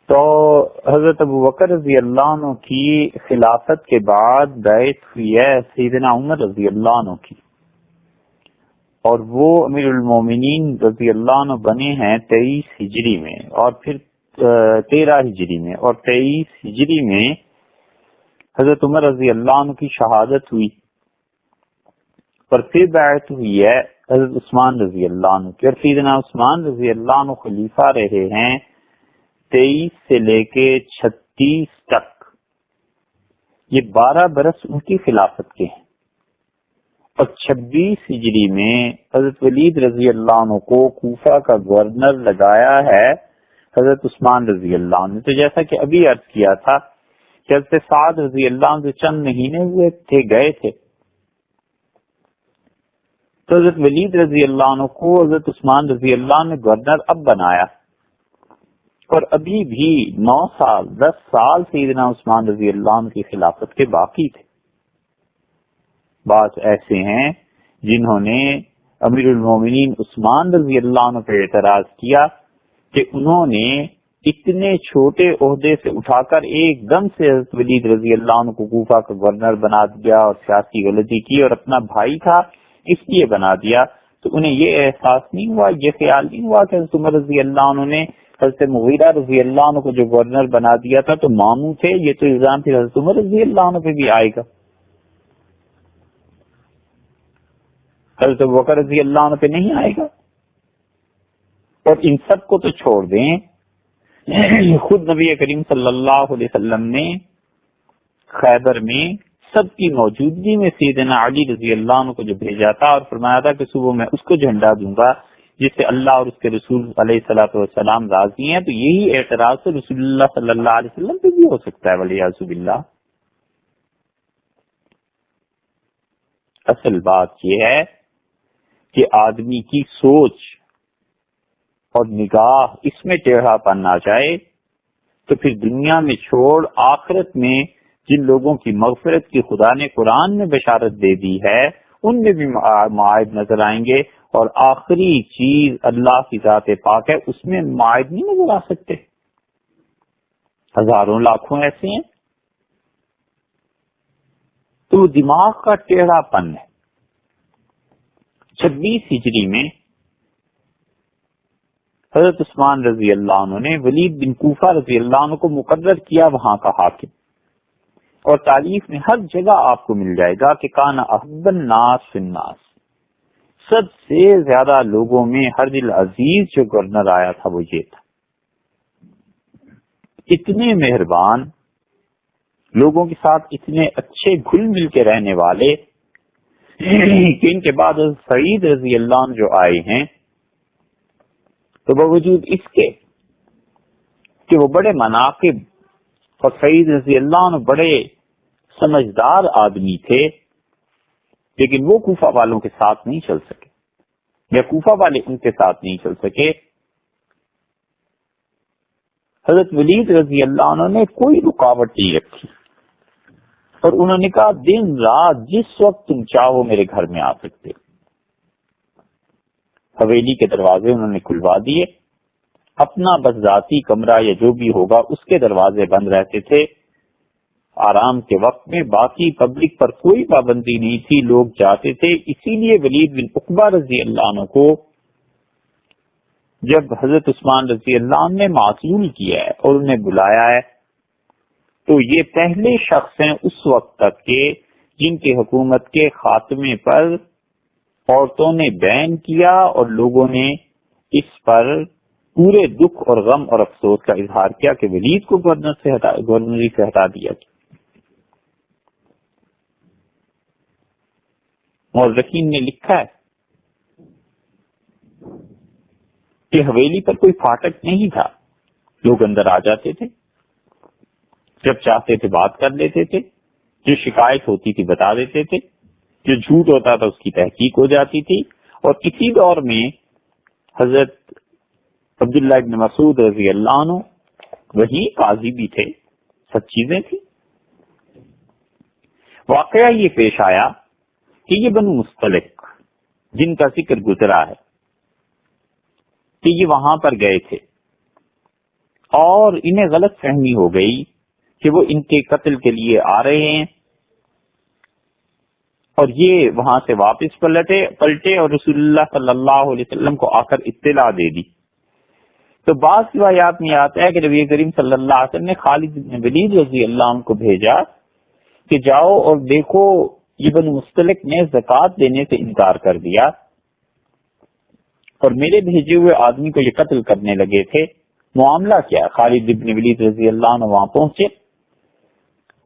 تو حضرت ابوبکر رضی اللہ عنہ کی خلافت کے بعد بیعت ہوئی ہے سیدنا عمر رضی اللہ عنہ کی، اور وہ امیر المومنین رضی اللہ عنہ بنے ہیں 23 ہجری میں، اور پھر 13 ہجری میں، اور 23 ہجری میں حضرت عمر رضی اللہ عنہ کی شہادت ہوئی، اور پھر بیعت ہوئی ہے حضرت عثمان رضی اللہ عنہ کی، اور سیدنا عثمان رضی اللہ عنہ خلیفہ رہے ہیں 23 سے لے کے 36 تک، یہ 12 برس ان کی خلافت کے ہیں، اور 26 ہجری میں حضرت ولید رضی اللہ عنہ کو کوفہ کا گورنر لگایا ہے حضرت عثمان رضی اللہ عنہ۔ تو جیسا کہ ابھی عرض کیا تھا کہ حضرت سعد رضی اللہ عنہ سے چند مہینے ہوئے تھے گئے تھے، تو حضرت ولید رضی اللہ عنہ کو حضرت عثمان رضی اللہ عنہ نے گورنر اب بنایا، اور ابھی بھی 9 سال 10 سال سیدنا عثمان رضی اللہ عنہ کی خلافت کے باقی تھے۔ بعض ایسے ہیں جنہوں نے امیر المومنین عثمان رضی اللہ عنہ پر اعتراض کیا کہ انہوں نے اتنے چھوٹے عہدے سے اٹھا کر ایک دم سے حضرت ولید رضی اللہ عنہ کو کوفہ کا گورنر بنا دیا، اور سیاسی غلطی کی، اور اپنا بھائی تھا اس لیے بنا دیا۔ تو انہیں یہ احساس نہیں ہوا، یہ خیال نہیں ہوا کہ حضرت عمر رضی اللہ عنہ نے حضرت مغیرہ رضی اللہ عنہ کو جو گورنر بنا دیا تھا تو ماموں تھے، یہ تو الزام پھر حضرت عمر رضی اللہ عنہ پہ بھی آئے گا، حضرت ابوبکر رضی اللہ عنہ پہ نہیں آئے گا۔ اور ان سب کو تو چھوڑ دیں، خود نبی کریم صلی اللہ علیہ وسلم نے خیبر میں سب کی موجودگی میں سیدنا علی رضی اللہ عنہ کو جو بھیجا تھا، اور فرمایا تھا کہ صبح میں اس کو جھنڈا دوں گا جس سے اللہ اور اس کے رسول علیہ الصلوۃ والسلام راضی ہیں، تو یہی اعتراض تو رسول اللہ صلی اللہ علیہ وسلم پہ بھی ہو سکتا ہے والعیاذ باللہ۔ اصل بات یہ ہے کہ آدمی کی سوچ اور نگاہ اس میں ٹیڑھا پن آ جائے تو پھر دنیا میں چھوڑ آخرت میں جن لوگوں کی مغفرت کی خدا نے قرآن میں بشارت دے دی ہے ان میں بھی معائب نظر آئیں گے، اور آخری چیز اللہ کی ذات پاک ہے، اس میں معائب نہیں نظر آ سکتے۔ ہزاروں لاکھوں ایسے ہیں، تو دماغ کا ٹیڑھا پن ہے۔ 26 ہجری میں حضرت عثمان رضی اللہ عنہ نے ولید بن کوفہ رضی اللہ عنہ کو مقرر کیا وہاں کا حاکم، اور تاریخ میں ہر جگہ آپ کو مل جائے گا کہ کان احب الناس فی الناس، سب سے زیادہ لوگوں میں ہر دل عزیز جو گورنر آیا تھا وہ یہ تھا۔ اتنے مہربان لوگوں کے ساتھ، اتنے اچھے گھل مل کے رہنے والے کہ ان کے بعد سعید رضی اللہ عنہ جو آئے ہیں تو باوجود اس کے کہ وہ بڑے مناقب اور سعید رضی اللہ عنہ بڑے سمجھدار آدمی تھے، لیکن وہ کوفہ والوں کے ساتھ نہیں چل سکے، یا کوفہ والے ان کے ساتھ نہیں چل سکے۔ حضرت ولید رضی اللہ عنہ نے کوئی رکاوٹ نہیں رکھی، اور انہوں نے کہا دن رات جس وقت تم چاہو میرے گھر میں آ سکتے۔ حویلی کے دروازے انہوں نے کھلوا دیے، اپنا بس ذاتی کمرہ یا جو بھی ہوگا اس کے دروازے بند رہتے تھے آرام کے وقت میں، باقی پبلک پر کوئی پابندی نہیں تھی، لوگ جاتے تھے۔ اسی لیے ولید بن عقبہ رضی اللہ عنہ کو جب حضرت عثمان رضی اللہ عنہ نے معزول کیا ہے اور انہیں بلایا ہے تو یہ پہلے شخص ہیں اس وقت تک کے جن کی حکومت کے خاتمے پر عورتوں نے بین کیا اور لوگوں نے اس پر پورے دکھ اور غم اور افسوس کا اظہار کیا کہ ولید کو گورنری سے ہٹا دیا گیا۔ مورخین نے لکھا ہے کہ حویلی پر کوئی فاٹک نہیں تھا، لوگ اندر آ جاتے تھے، جب چاہتے تھے بات کر لیتے تھے، جو شکایت ہوتی تھی بتا دیتے تھے، جو جھوٹ ہوتا تھا اس کی تحقیق ہو جاتی تھی۔ اور اسی دور میں حضرت عبداللہ ابن مسعود رضی اللہ عنہ وہی قاضی بھی تھے، سب چیزیں تھیں۔ واقعہ یہ پیش آیا کہ یہ بنو مستلق جن کا ذکر گزرا ہے کہ یہ وہاں پر گئے تھے، اور انہیں غلط فہمی ہو گئی کہ وہ ان کے قتل کے لیے آ رہے ہیں، اور یہ وہاں سے واپس پلٹے اور رسول اللہ صلی اللہ علیہ وسلم کو آ کر اطلاع دے دی۔ تو بعض روایات میں آتا ہے کہ نبی کریم صلی اللہ علیہ وسلم نے خالد بن ولید رضی اللہ عنہ کو بھیجا کہ جاؤ اور دیکھو یہ بنو مستلق نے زکوٰۃ دینے سے انکار کر دیا اور میرے بھیجے ہوئے آدمی کو یہ قتل کرنے لگے تھے، معاملہ کیا؟ خالد بن ولید رضی اللہ عنہ وہاں پہنچے،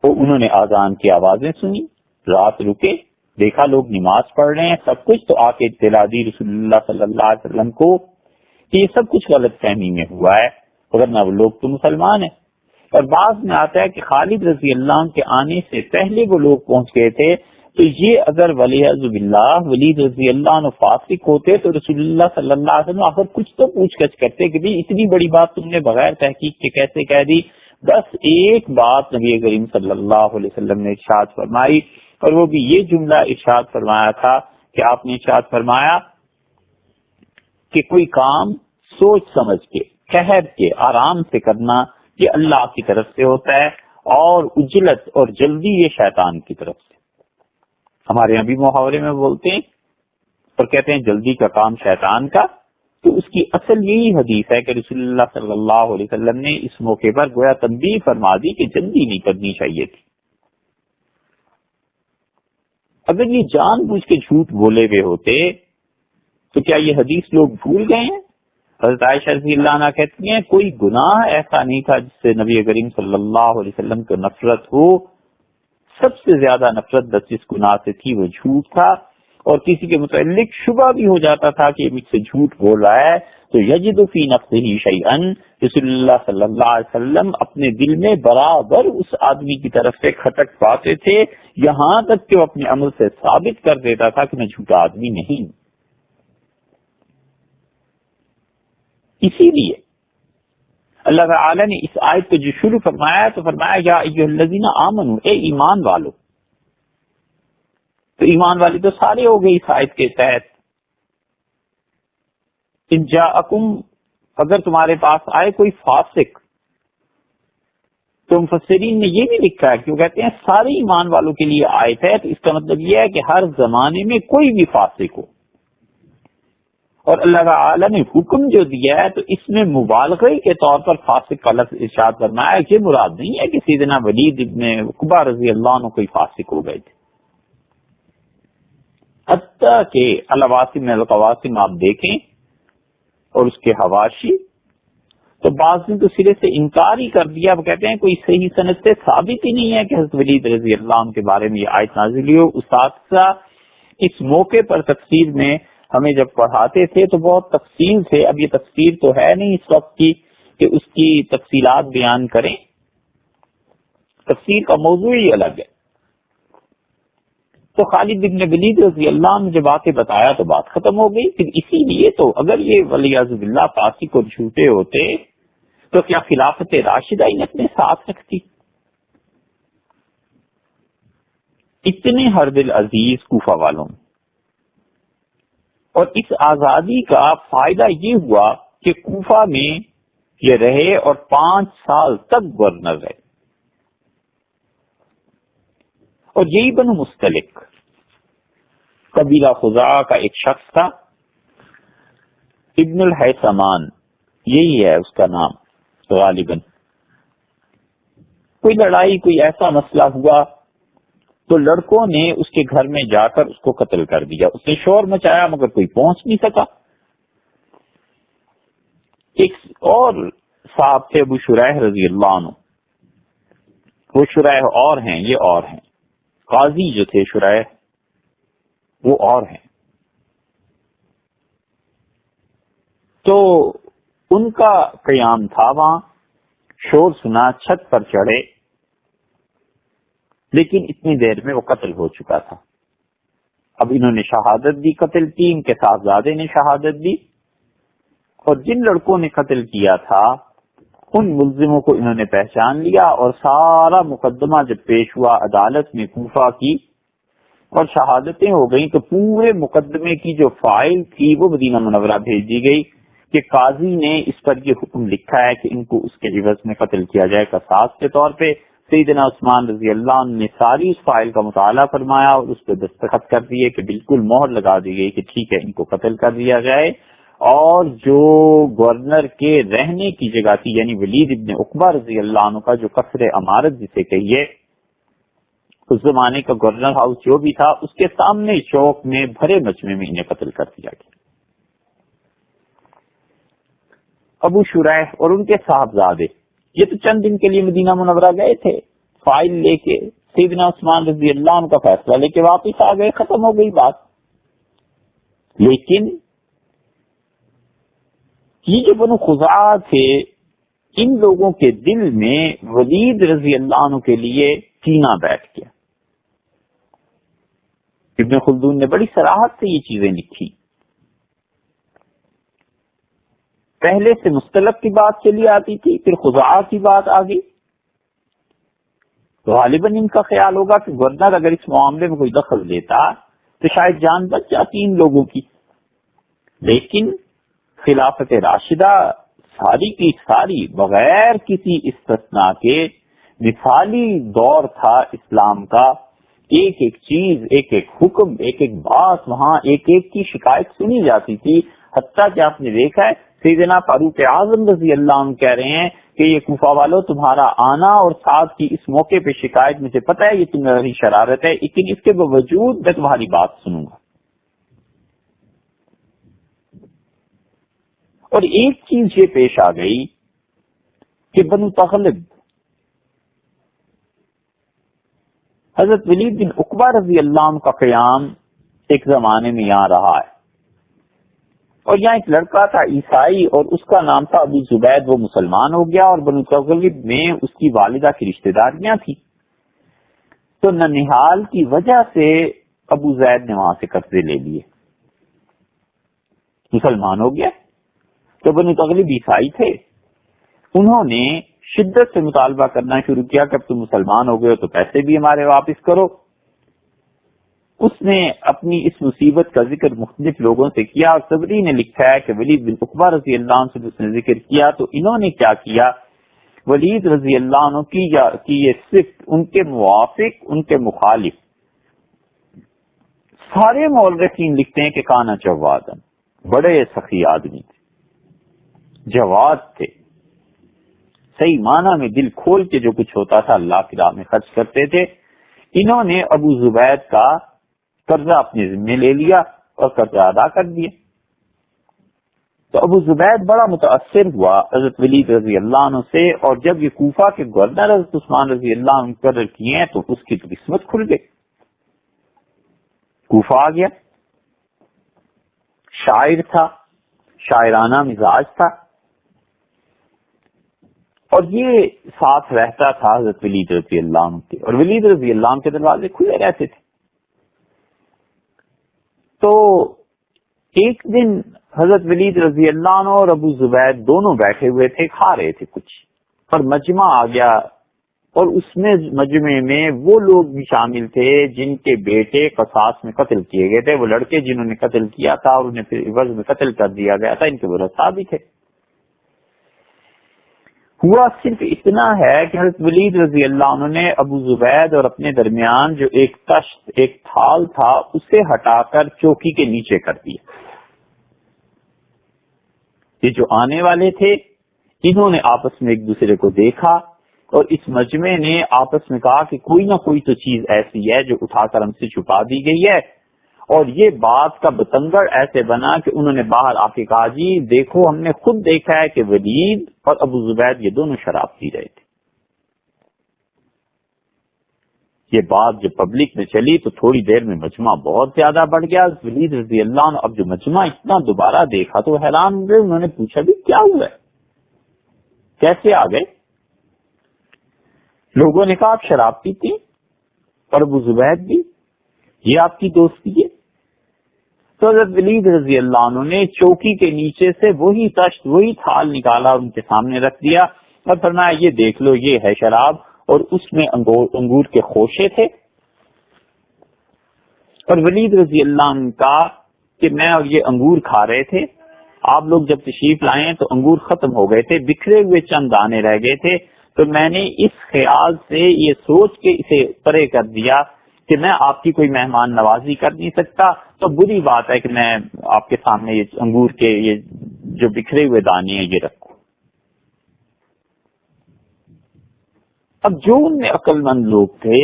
تو انہوں نے اذان کی آوازیں سنی، رات رکے، دیکھا لوگ نماز پڑھ رہے ہیں سب کچھ، تو آ کے اطلاع دی رسول اللہ صلی اللہ علیہ وسلم کو کہ یہ سب کچھ غلط فہمی میں ہوا ہے، ورنہ وہ لوگ تو مسلمان ہیں۔ اور بعض میں آتا ہے کہ خالد رضی اللہ عنہ کے آنے سے پہلے وہ لوگ پہنچ گئے تھے، تو یہ اگر ولیعذ باللہ ولید رضی اللہ عنہ فاسق ہوتے تو رسول اللہ صلی اللہ علیہ وسلم آخر کچھ تو پوچھ گچھ کرتے کہ بھی اتنی بڑی بات تم نے بغیر تحقیق کے کیسے کہہ دی۔ بس ایک بات نبی کریم صلی اللہ علیہ وسلم نے ارشاد فرمائی، اور وہ بھی یہ جملہ ارشاد فرمایا تھا کہ آپ نے ارشاد فرمایا کہ کوئی کام سوچ سمجھ کے، ٹھہر کے، آرام سے کرنا یہ اللہ کی طرف سے ہوتا ہے، اور عجلت اور جلدی یہ شیطان کی طرف سے۔ ہمارے یہاں بھی محاورے میں بولتے ہیں اور کہتے ہیں جلدی کا کام شیطان کا، تو اس کی اصل یہی حدیث ہے کہ رسول اللہ صلی اللہ علیہ وسلم نے اس موقع پر گویا تنبیہ فرما دی کہ جلدی نہیں کرنی چاہیے تھی۔ اگر یہ جان بوجھ کے جھوٹ بولے ہوئے ہوتے تو کیا یہ حدیث لوگ بھول گئے ہیں؟ حضرت عائشہ رضی اللہ عنہ کہتی ہیں کوئی گناہ ایسا نہیں تھا جس سے نبی کریم صلی اللہ علیہ وسلم کو نفرت ہو، سب سے زیادہ نفرت بس جس گناہ سے تھی وہ جھوٹ تھا، اور کسی کے متعلق شبہ بھی ہو جاتا تھا کہ مجھ سے جھوٹ بول رہا ہے تو یجد فی نفسہ شیئا، رسول اللہ صلی اللہ علیہ وسلم اپنے دل میں برابر اس آدمی کی طرف سے کھٹک پاتے تھے، یہاں تک کہ وہ اپنے عمل سے ثابت کر دیتا تھا کہ میں جھوٹا آدمی نہیں۔ اسی لیے اللہ تعالی نے اس آیت کو جو شروع فرمایا تو فرمایا یا ایھا الذین آمنوا، اے ایمان والو۔ تو ایمان والے تو سارے ہو گئے اس آیت کے تحت۔ ان جاءکم، اگر تمہارے پاس آئے کوئی فاسق، تو مفسرین نے یہ بھی لکھا ہے کہ وہ کہتے ہیں سارے ایمان والوں کے لیے آیت ہے، تو اس کا مطلب یہ ہے کہ ہر زمانے میں کوئی بھی فاسق ہو، اور اللہ تعالی نے حکم جو دیا ہے تو اس میں مبالغے کے طور پر فاسق کا لفظ ارشاد فرمایا ہے۔ یہ مراد نہیں ہے کہ سیدنا ولید ابن عقبہ رضی اللہ عنہ کوئی فاسق ہو گئے تھے، حتیٰ کہ الواسم میں القواسم آپ دیکھیں اور اس کے حواشی، تو بعض نے تو سرے سے انکار ہی کر دیا، وہ کہتے ہیں کوئی صحیح سند سے ثابت ہی نہیں ہے کہ حضرت ولید رضی اللہ عنہ کے بارے میں یہ آیت نازل ہوئی ہو۔ اساتذہ اس موقع پر تفسیر میں ہمیں جب پڑھاتے تھے تو بہت تفصیل سے، اب یہ تفسیر تو ہے نہیں اس وقت کی کہ اس کی تفصیلات بیان کریں، تفسیر کا موضوع ہی الگ ہے۔ تو خالد بن ولید رضی اللہ عنہ جب آ کے بتایا تو بات ختم ہو گئی۔ پھر اسی لیے تو اگر یہ ولیعذ باللہ فاسق اور جھوٹے ہوتے تو کیا خلافت راشدہ ان اپنے ساتھ رکھتی؟ اتنے ہر دل عزیز کوفہ والوں، اور اس آزادی کا فائدہ یہ ہوا کہ کوفہ میں یہ رہے اور 5 سال تک گورنر رہے، اور یہی بنو مستلق قبیلہ خزاعہ کا ایک شخص تھا، ابن الحیثمان یہی ہے اس کا نام غالباً۔ کوئی لڑائی، کوئی ایسا مسئلہ ہوا تو لڑکوں نے اس کے گھر میں جا کر اس کو قتل کر دیا، اس نے شور مچایا مگر کوئی پہنچ نہیں سکا۔ ایک اور صاحب تھے ابو شریح رضی اللہ عنہ، وہ شریح اور ہیں، یہ اور ہیں، قاضی جو تھے شریح وہ اور ہیں۔ تو ان کا قیام تھا وہاں، شور سنا، چھت پر چڑھے، لیکن اتنی دیر میں وہ قتل ہو چکا تھا۔ اب انہوں نے شہادت دی، قتل کی، ان کے صاحبزادے نے شہادت دی، اور جن لڑکوں نے قتل کیا تھا ان ملزموں کو انہوں نے پہچان لیا، اور سارا مقدمہ جب پیش ہوا عدالت میں کوفہ کی اور شہادتیں ہو گئیں تو پورے مقدمے کی جو فائل تھی وہ مدینہ منورہ بھیج دی گئی کہ قاضی نے اس پر یہ حکم لکھا ہے کہ ان کو اس کے عوض میں قتل کیا جائے قصاص کے طور پہ. سیدنا عثمان رضی اللہ عنہ نے ساری اس فائل کا مطالعہ فرمایا اور اس پہ دستخط کر دیے کہ بالکل مہر لگا دی گئی کہ ٹھیک ہے ان کو قتل کر دیا جائے. اور جو گورنر کے رہنے کی جگہ تھی یعنی ولید ابن عقبہ رضی اللہ عنہ کا جو قصر امارت جسے کہیے, اس زمانے کا گورنر ہاؤس جو بھی تھا اس کے سامنے چوک میں بھرے مجمع میں انہیں قتل کر دیا گیا. ابو شریح اور ان کے صاحبزادے یہ تو چند دن کے لیے مدینہ منورہ گئے تھے, فائل لے کے سیدنا عثمان رضی اللہ عنہ کا فیصلہ لے کے واپس آ گئے, ختم ہو گئی بات. لیکن یہ جو بنو خزاعہ تھے ان لوگوں کے دل میں ولید رضی اللہ عنہ کے لیے کینہ بیٹھ گیا. ابن خلدون نے بڑی صراحت سے یہ چیزیں لکھی. پہلے سے مستلق کی بات چلی آتی تھی, پھر خزاعہ کی بات آ گئی, تو غالباً ان کا خیال ہوگا کہ گورنر اگر اس معاملے میں کوئی دخل لیتا تو شاید جان بچ جاتی ان لوگوں کی. لیکن خلافت راشدہ ساری کی ساری بغیر کسی استثناء کے مثالی دور تھا اسلام کا. ایک ایک چیز, ایک ایک حکم, ایک ایک بات وہاں ایک ایک کی شکایت سنی جاتی تھی. حتیٰ کہ آپ نے دیکھا ہے سیدنا فاروق اعظم رضی اللہ عنہ کہہ رہے ہیں کہ یہ کوفہ والوں تمہارا آنا اور ساتھ کی اس موقع پہ شکایت مجھے پتہ ہے یہ تمہاری شرارت ہے, لیکن اس کے باوجود میں تمہاری بات سنوں گا. اور ایک چیز یہ پیش آ گئی کہ بنو تغلب حضرت ولید بن عقبہ رضی اللہ عنہ کا قیام ایک زمانے میں یہاں رہا ہے, اور یہاں ایک لڑکا تھا عیسائی اور اس کا نام تھا ابو زبید, وہ مسلمان ہو گیا اور بنو تغلب میں اس کی والدہ کی رشتہ داریاں تھی. تو ننہال کی وجہ سے ابو زید نے وہاں سے قرضے لے لیے, مسلمان ہو گیا. تو بنو تغلب عیسائی تھے, انہوں نے شدت سے مطالبہ کرنا شروع کیا کہ اب تم مسلمان ہو گئے ہو تو پیسے بھی ہمارے واپس کرو. اس نے اپنی اس مصیبت کا ذکر مختلف لوگوں سے کیا, اور صبری نے لکھا ہے کہ ولید بن عقبہ رضی اللہ عنہ سے اس نے ذکر کیا تو انہوں نے کیا کیا, ولید رضی اللہ عنہ کی یہ صفت ان کے موافق ان کے مخالف سارے مورخین لکھتے ہیں کہ کانا جوادن, بڑے سخی آدمی تھے, جواد تھے, صحیح معنی میں دل کھول کے جو کچھ ہوتا تھا اللہ کی راہ میں خرچ کرتے تھے. انہوں نے ابو زبید کا قرضہ اپنے ذمہ لے لیا اور قرضہ ادا کر دیا. تو ابو زبید بڑا متاثر ہوا حضرت ولید رضی اللہ عنہ سے, اور جب یہ کوفہ کے گورنر حضرت عثمان رضی اللہ عنہ مقرر کیے ہیں تو اس کی تو قسمت کھل گئی, کوفہ آ گیا. شاعر تھا, شاعرانہ مزاج تھا, اور یہ ساتھ رہتا تھا حضرت ولید رضی اللہ عنہ کے, اور ولید رضی اللہ عنہ کے دروازے کھلے رہتے تھے. تو ایک دن حضرت ولید رضی اللہ عنہ اور ابو زبید دونوں بیٹھے ہوئے تھے, کھا رہے تھے کچھ, اور مجمع آ گیا, اور اس میں مجمع میں وہ لوگ بھی شامل تھے جن کے بیٹے قصاص میں قتل کیے گئے تھے. وہ لڑکے جنہوں نے قتل کیا تھا اور انہیں پھر عوض میں قتل کر دیا گیا تھا, ان کے ورثاء بھی تھے. ہوا صرف اتنا ہے کہ حضرت ولید رضی اللہ عنہ نے ابو زبید اور اپنے درمیان جو ایک تشت, ایک تھال تھا, اسے ہٹا کر چوکی کے نیچے کر دیا. یہ جو آنے والے تھے انہوں نے آپس میں ایک دوسرے کو دیکھا, اور اس مجمع نے آپس میں کہا کہ کوئی نہ کوئی تو چیز ایسی ہے جو اٹھا کر ہم سے چھپا دی گئی ہے. اور یہ بات کا بتنگڑ ایسے بنا کہ انہوں نے باہر آ کے کہا جی دیکھو ہم نے خود دیکھا ہے کہ ولید اور ابو زبید یہ دونوں شراب پی رہے تھے. یہ بات جب پبلک میں چلی تو تھوڑی دیر میں مجمع بہت زیادہ بڑھ گیا. ولید رضی اللہ عنہ اب جو مجمع اتنا دوبارہ دیکھا تو حیران ہوئے, انہوں نے پوچھا بھی کیا ہوا ہے, کیسے آ گئے؟ لوگوں نے کہا آپ شراب پیتی اور ابو زبید بھی, یہ آپ کی دوستی ہے. تو حضرت ولید رضی اللہ عنہ نے چوکی کے نیچے سے وہی تشت, وہی تھال نکالا, ان کے سامنے رکھ دیا اور فرمایا یہ دیکھ لو یہ ہے شراب, اور اس میں انگور کے خوشے تھے. اور ولید رضی اللہ عنہ کا کہ میں اور یہ انگور کھا رہے تھے, آپ لوگ جب تشریف لائے تو انگور ختم ہو گئے تھے، بکھرے ہوئے چند دانے رہ گئے تھے، تو میں نے اس خیال سے یہ سوچ کے اسے پرے کر دیا کہ میں آپ کی کوئی مہمان نوازی کر نہیں سکتا، تو بری بات ہے کہ میں آپ کے سامنے یہ انگور کے یہ جو بکھرے ہوئے دانے ہیں یہ رکھوں۔ اب جو ان میں عقل مند لوگ تھے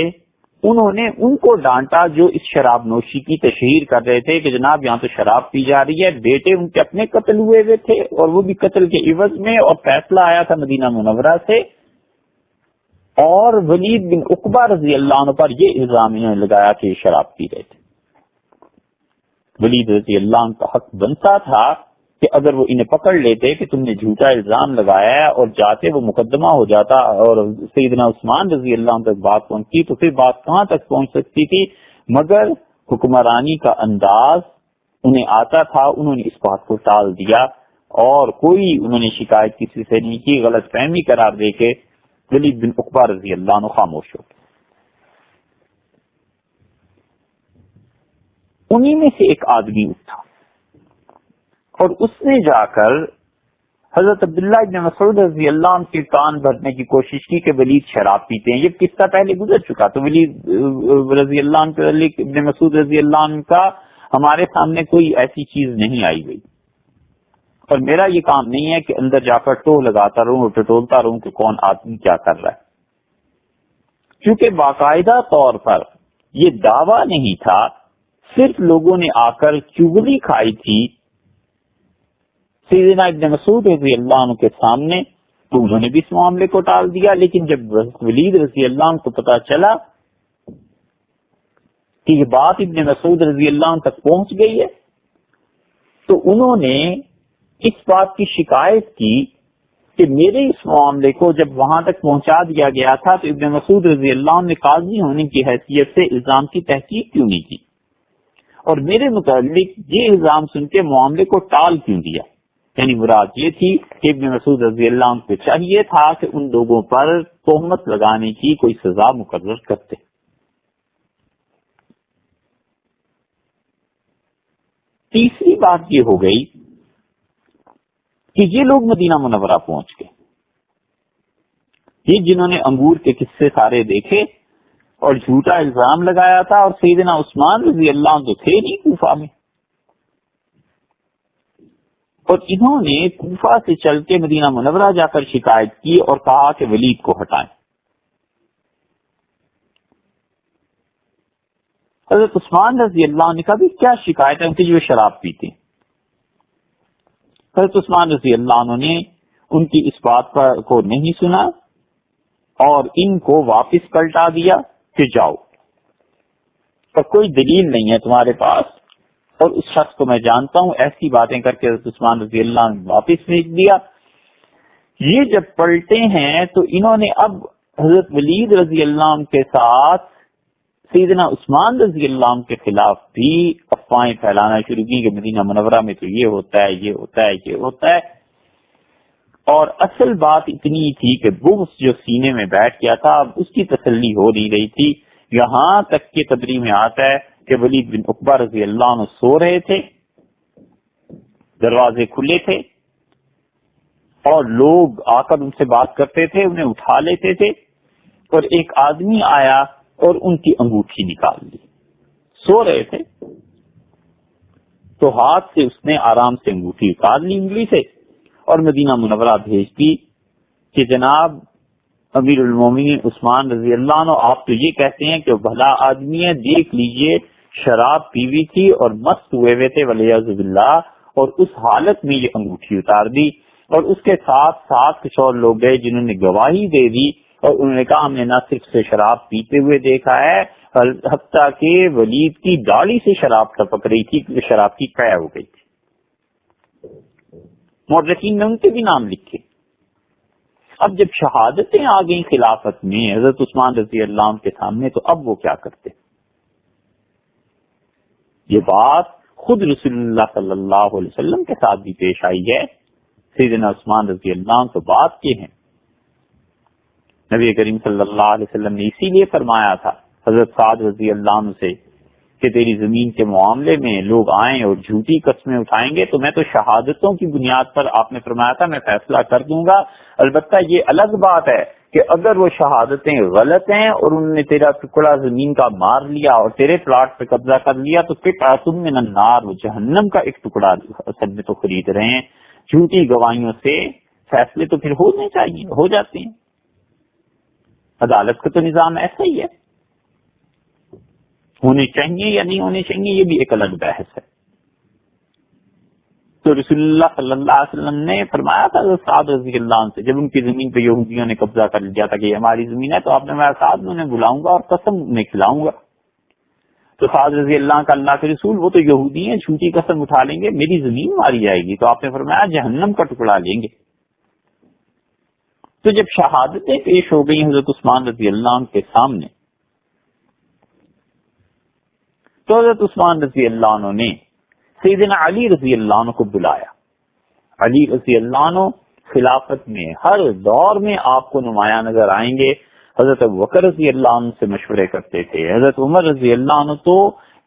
انہوں نے ان کو ڈانٹا جو اس شراب نوشی کی تشہیر کر رہے تھے کہ جناب یہاں تو شراب پی جا رہی ہے، بیٹے ان کے اپنے قتل ہوئے ہوئے تھے اور وہ بھی قتل کے عوض میں، اور فیصلہ آیا تھا مدینہ منورہ سے، اور ولید بن عقبہ رضی اللہ عنہ پر یہ الزام انہوں نے لگایا کہ یہ شراب پی رہے تھے۔ ولید رضی اللہ عنہ کا حق بنتا تھا کہ اگر وہ انہیں پکڑ لیتے کہ تم نے جھوٹا الزام لگایا ہے، اور جاتے وہ مقدمہ ہو جاتا اور سیدنا عثمان رضی اللہ عنہ تک بات پہنچتی تو پھر بات کہاں تک پہنچ سکتی تھی، مگر حکمرانی کا انداز انہیں آتا تھا، انہوں نے اس بات کو ٹال دیا اور کوئی انہوں نے شکایت کسی سے نہیں کی، غلط فہمی قرار دے کے ولید بن عقبہ رضی اللہ عنہ خاموش ہو گئے۔ انہی میں سے ایک آدمی اٹھا اور اس نے جا کر حضرت عبداللہ ابن مسعود رضی اللہ عنہ کے کان بھرنے کی کوشش کی کہ ولید شراب پیتے ہیں۔ یہ قصہ پہلے گزر چکا، تو ولید رضی اللہ عنہ ابن مسعود رضی اللہ عنہ کا ہمارے سامنے کوئی ایسی چیز نہیں آئی گئی، اور میرا یہ کام نہیں ہے کہ اندر جا کر ٹوہ لگاتا رہوں اور ٹٹولتا رہوں کہ کون آدمی کیا کر رہا ہے، کیونکہ باقاعدہ طور پر یہ دعویٰ نہیں تھا، صرف لوگوں نے آ کر چغلی کھائی تھی سیدنا ابن مسعود رضی اللہ عنہ کے سامنے، تو انہوں نے بھی اس معاملے کو ٹال دیا۔ لیکن جب ولید رضی اللہ عنہ کو پتا چلا کہ یہ بات ابن مسعود رضی اللہ عنہ تک پہنچ گئی ہے، تو انہوں نے اس بات کی شکایت کی کہ میرے اس معاملے کو جب وہاں تک پہنچا دیا گیا تھا تو ابن مسعود رضی اللہ عنہ نے قاضی ہونے کی حیثیت سے الزام کی تحقیق کیوں نہیں کی، اور میرے متعلق یہ الزام سن کے معاملے کو ٹال کیوں دیا۔ یعنی مراد یہ تھی کہ ابن مسعود رضی اللہ عنہ کو چاہیے تھا کہ ان لوگوں پر تہمت لگانے کی کوئی سزا مقرر کرتے۔ تیسری بات یہ ہو گئی کہ یہ لوگ مدینہ منورہ پہنچ گئے، یہ جنہوں نے انگور کے قصے سارے دیکھے اور جھوٹا الزام لگایا تھا، اور سیدنا عثمان رضی اللہ عنہ تو تھے نہیں کوفہ میں، اور انہوں نے کوفہ سے چل کے مدینہ منورہ جا کر شکایت کی اور کہا کہ ولید کو ہٹائیں۔ حضرت عثمان رضی اللہ عنہ کا بھی کیا شکایت ہے ان کی جو شراب پیتے ہیں؟ حضرت عثمان رضی اللہ عنہ نے ان کی اس بات کو نہیں سنا اور ان کو واپس پلٹا دیا کہ جاؤ، اور کوئی دلیل نہیں ہے تمہارے پاس، اور اس شخص کو میں جانتا ہوں، ایسی باتیں کر کے حضرت عثمان رضی اللہ عنہ واپس بھیج دیا۔ یہ جب پلٹے ہیں تو انہوں نے اب حضرت ولید رضی اللہ عنہ کے ساتھ سیدنا عثمان رضی اللہ عنہ کے خلاف بھی افواہیں پھیلانا شروع کی کہ مدینہ منورہ میں تو یہ ہوتا ہے، یہ ہوتا ہے، یہ ہوتا ہے، اور اصل بات اتنی تھی کہ بغض جو سینے میں بیٹھ گیا تھا اب اس کی تسلی ہو نہیں رہی تھی، یہاں تک کہ تبری میں آتا ہے کہ ولید بن عقبہ رضی اللہ عنہ سو رہے تھے، دروازے کھلے تھے اور لوگ آ کر ان سے بات کرتے تھے، انہیں اٹھا لیتے تھے، اور ایک آدمی آیا اور ان کی انگوٹھی نکال لی، سو رہے تھے تو ہاتھ سے اس نے آرام سے انگوٹھی اتار لی انگلی سے اور مدینہ منورہ بھیج دی کہ جناب امیر المومنین عثمان رضی اللہ عنہ، آپ تو یہ کہتے ہیں کہ بھلا آدمی ہے، دیکھ لیجئے شراب پیوی تھی اور مست ہوئے تھے ولیعذ باللہ، اور اس حالت میں یہ انگوٹھی اتار دی، اور اس کے ساتھ ساتھ کچھ اور لوگ گئے جنہوں نے گواہی دے دی، اور انہوں نے کہا ہم نے نہ صرف سے شراب پیتے ہوئے دیکھا ہے، حتیٰ کہ ولید کی داڑھی سے شراب ٹپک رہی تھی، شراب کی قے ہو گئی تھی۔ مورخین نے ان کے بھی نام لکھے۔ اب جب شہادتیں آ گئیں خلافت میں حضرت عثمان رضی اللہ عنہ کے سامنے، تو اب وہ کیا کرتے؟ یہ بات خود رسول اللہ صلی اللہ علیہ وسلم کے ساتھ بھی پیش آئی ہے۔ سیدنا عثمان رضی اللہ عنہ تو بات کے ہیں، نبی کریم صلی اللہ علیہ وسلم نے اسی لیے فرمایا تھا حضرت سعد رضی اللہ عنہ سے کہ تیری زمین کے معاملے میں لوگ آئیں اور جھوٹی قسمیں اٹھائیں گے تو میں تو شہادتوں کی بنیاد پر آپ نے فرمایا تھا میں فیصلہ کر دوں گا. البتہ یہ الگ بات ہے کہ اگر وہ شہادتیں غلط ہیں اور انہوں نے تیرا ٹکڑا زمین کا مار لیا اور تیرے پلاٹ پہ قبضہ کر لیا تو قطعۃ من النار، وہ جہنم کا ایک ٹکڑا اصل میں تو خرید رہے ہیں. جھوٹی گواہیوں سے فیصلے تو پھر ہونے چاہیے، ہو جاتے ہیں. عدالت کا تو نظام ایسا ہی ہے، ہونے چاہیے یا نہیں ہونے چاہیے یہ بھی ایک الگ بحث ہے. تو رسول اللہ صلی اللہ علیہ وسلم نے فرمایا تھا سعد رضی اللہ عنہ سے، جب ان کی زمین پہ یہودیوں نے قبضہ کر لیا تھا کہ یہ ہماری زمین ہے، تو آپ نے میں سعد میں انہیں بلاؤں گا اور قسم میں کھلاؤں گا. تو سعد رضی اللہ کا اللہ کے رسول وہ تو یہودی ہیں، جھوٹی قسم اٹھا لیں گے، میری زمین ماری جائے گی. تو آپ نے فرمایا جہنم کا ٹکڑا لیں گے. تو جب شہادتیں پیش ہو گئی حضرت عثمان رضی اللہ عنہ کے سامنے، تو حضرت عثمان رضی اللہ عنہ نے سیدنا علی رضی اللہ عنہ کو بلایا. علی رضی اللہ عنہ خلافت میں ہر دور میں آپ کو نمایاں نظر آئیں گے. حضرت ابوبکر رضی اللہ عنہ سے مشورے کرتے تھے. حضرت عمر رضی اللہ عنہ تو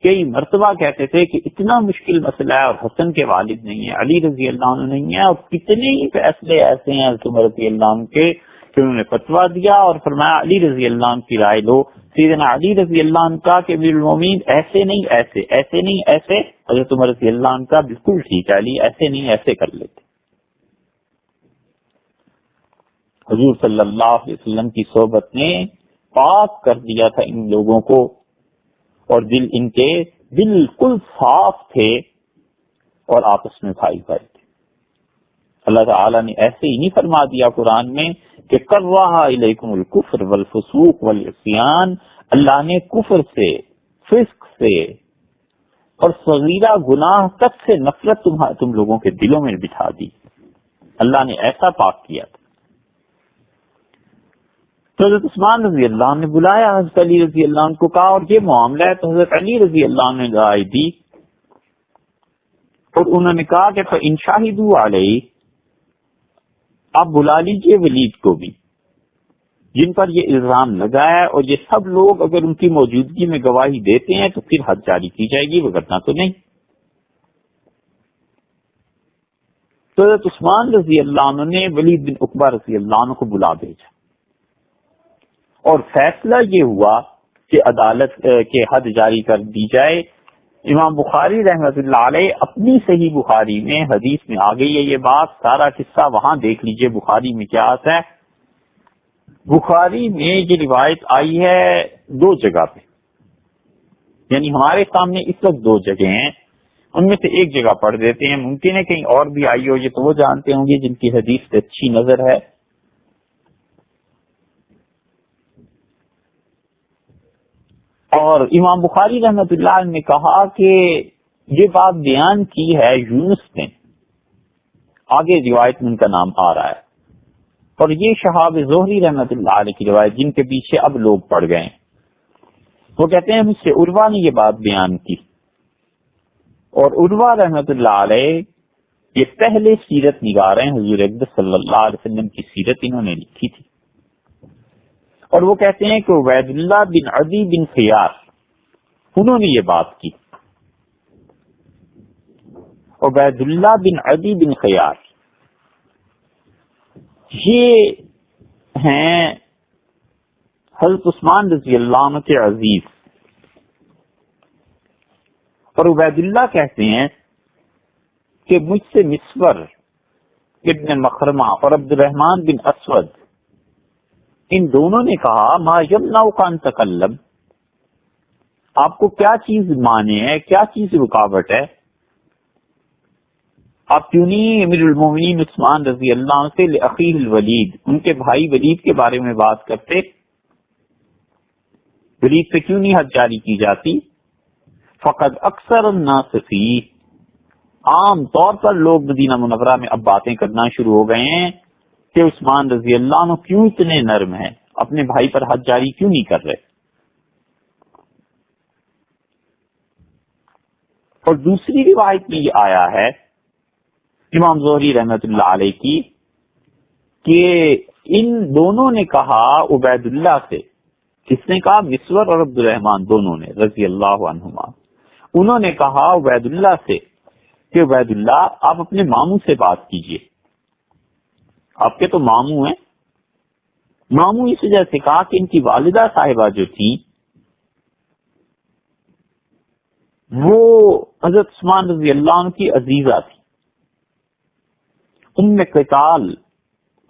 کئی مرتبہ کہتے تھے کہ اتنا مشکل مسئلہ ہے اور حسن کے والد نہیں ہے، علی رضی اللہ عنہ نہیں ہے، اور کتنے ہی فیصلے ایسے ہیں حضرت عمر رضی اللہ عنہ کے کہ انہوں نے فتویٰ دیا اور فرمایا علی رضی اللہ عنہ کی رائے لو. سیدنا علی رضی اللہ عنہ کا کہ امیر المومنین ایسے نہیں ایسے، ایسے نہیں ایسے. حضرت عمر رضی اللہ عنہ کا بالکل ٹھیک ہے، علی ایسے نہیں ایسے کر لیتے. حضور صلی اللہ علیہ وسلم کی صحبت نے پاک کر دیا تھا ان لوگوں کو، اور دل ان کے بالکل صاف تھے اور آپس میں بھائی بھائی تھے. اللہ تعالیٰ نے ایسے ہی نہیں فرما دیا قرآن میں کہ کرہ الیکم الکفر والفسوق والعصیان، اللہ نے کفر سے، فسق سے اور صغیرہ گناہ تک سے نفرت تم لوگوں کے دلوں میں بٹھا دی. اللہ نے ایسا پاک کیا تھا. تو حضرت عثمان رضی اللہ عنہ نے بلایا حضرت علی رضی اللہ عنہ کو، کہا اور یہ معاملہ ہے. تو حضرت علی رضی اللہ عنہ نے رائے دی اور انہوں نے کہا کہ فَإِنْ شَاهِدُوا عَلَيْهِ، آپ بلا لیجئے ولید کو بھی جن پر یہ الزام لگا ہے، اور یہ سب لوگ اگر ان کی موجودگی میں گواہی دیتے ہیں تو پھر حد جاری کی جائے گی، وگرنہ تو نہیں. تو حضرت عثمان رضی اللہ عنہ نے ولید بن عقبہ رضی اللہ عنہ کو بلا بھیجا اور فیصلہ یہ ہوا کہ عدالت کے حد جاری کر دی جائے. امام بخاری رحمۃ اللہ علیہ اپنی صحیح بخاری میں حدیث میں آ گئی ہے یہ بات، سارا قصہ وہاں دیکھ لیجئے بخاری میں کیا آتا ہے. بخاری میں یہ روایت آئی ہے دو جگہ پہ، یعنی ہمارے سامنے اس وقت دو جگہ ہیں، ان میں سے ایک جگہ پڑھ دیتے ہیں، ممکن ہے کہیں اور بھی آئی ہو، یہ تو وہ جانتے ہوں گے جن کی حدیث سے اچھی نظر ہے. اور امام بخاری رحمۃ اللہ علیہ نے کہا کہ یہ بات بیان کی ہے یونس نے، آگے روایت میں ان کا نام آ رہا ہے، اور یہ شہاب زہری رحمۃ اللہ علیہ کی روایت جن کے پیچھے اب لوگ پڑ گئے. وہ کہتے ہیں مجھ سے عروہ نے یہ بات بیان کی، اور عروہ رحمۃ اللہ علیہ یہ پہلے سیرت نگار ہیں، حضور اقدس صلی اللہ علیہ وسلم کی سیرت انہوں نے لکھی تھی. اور وہ کہتے ہیں کہ عبید اللہ بن عدی بن خیار انہوں نے یہ بات کی. عبید اللہ بن عدی بن خیار یہ ہیں حضرت عثمان رضی اللہ عنہ کے عزیز، اور عبید اللہ کہتے ہیں کہ مجھ سے مسور ابن مخرمہ اور عبد الرحمن بن اسود ان دونوں نے کہا ما یمنعک ان تکلم، آپ کو کیا چیز مانے ہے، کیا چیز رکاوٹ ہے، آپ کیوں نہیں امیر المومنین عثمان رضی اللہ عنہ سے لأخیہ الولید، ان کے بھائی ولید کے بارے میں بات کرتے، ولید سے کیوں نہیں حد جاری کی جاتی. فقد اکثر الناس فیہ، عام طور پر لوگ مدینہ منورہ میں اب باتیں کرنا شروع ہو گئے ہیں کہ عثمان رضی اللہ عنہ کیوں اتنے نرم ہیں، اپنے بھائی پر حد جاری کیوں نہیں کر رہے. اور دوسری روایت میں یہ آیا ہے امام زہری رحمۃ اللہ علیہ کی کہ ان دونوں نے کہا عبید اللہ سے کس نے کہا؟ مسور اور عبد الرحمن دونوں نے رضی اللہ عنہما. انہوں نے کہا عبید اللہ سے کہ عبید اللہ آپ اپنے ماموں سے بات کیجئے، آپ کے تو ماموں ہیں. ماموں اس وجہ سے کہا کہ ان کی والدہ صاحبہ جو تھی وہ حضرت عثمان رضی اللہ عنہ کی عزیزہ تھی. ام قتال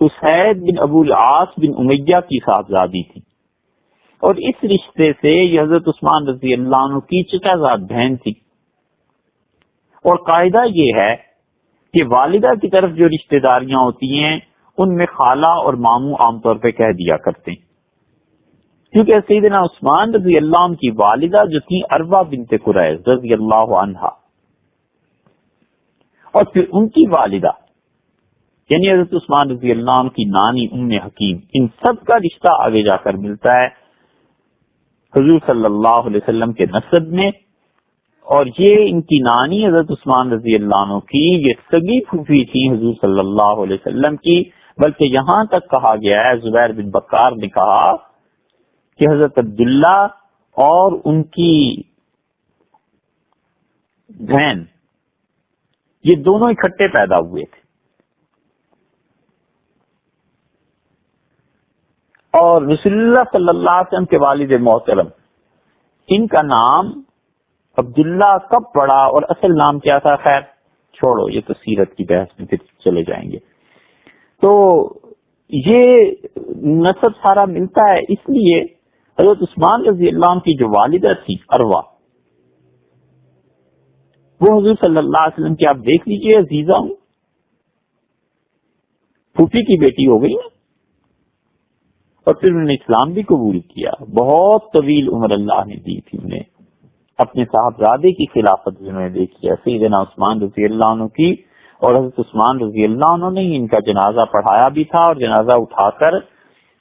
اسید بن ابو العاص بن امیہ کی صاحبزادی تھی، اور اس رشتے سے یہ حضرت عثمان رضی اللہ عنہ کی چچا زاد بہن تھی. اور قاعدہ یہ ہے کہ والدہ کی طرف جو رشتہ داریاں ہوتی ہیں ان میں خالہ اور ماموں عام طور پہ کہہ دیا کرتے ہیں، کیونکہ سیدنا عثمان رضی اللہ عنہ کی والدہ جو تھی عروہ بنت قریظ رضی اللہ عنہا، اور پھر ان کی والدہ یعنی حضرت عثمان رضی اللہ عنہ کی نانی ام حکیم، ان سب کا رشتہ آگے جا کر ملتا ہے حضور صلی اللہ علیہ وسلم کے نسب میں. اور یہ ان کی نانی حضرت عثمان رضی اللہ عنہ کی یہ سگی پھوپھی تھی حضور صلی اللہ علیہ وسلم کی، بلکہ یہاں تک کہا گیا ہے، زبیر بن بکار نے کہا کہ حضرت عبداللہ اور ان کی بہن یہ دونوں اکٹھے پیدا ہوئے تھے. اور رسول اللہ صلی اللہ علیہ وسلم کے والد محترم ان کا نام عبداللہ کب پڑا اور اصل نام کیا تھا؟ خیر چھوڑو، یہ تو سیرت کی بحث میں پھر چلے جائیں گے. تو یہ نسب سارا ملتا ہے، اس لیے حضرت عثمان رضی اللہ عنہ کی جو والدہ تھی عروہ، وہ حضور صلی اللہ علیہ وسلم کی آپ دیکھ لیجئے عزیزہ ہوں، پھوپھی کی بیٹی ہو گئی، اور پھر انہوں نے اسلام بھی قبول کیا. بہت طویل عمر اللہ نے دی تھی انہیں، اپنے صاحبزادے کی خلافت جنہوں نے دیکھی ہے سیدنا عثمان رضی اللہ عنہ کی. اور حضرت عثمان رضی اللہ عنہ نے ان کا جنازہ پڑھایا بھی تھا اور جنازہ اٹھا کر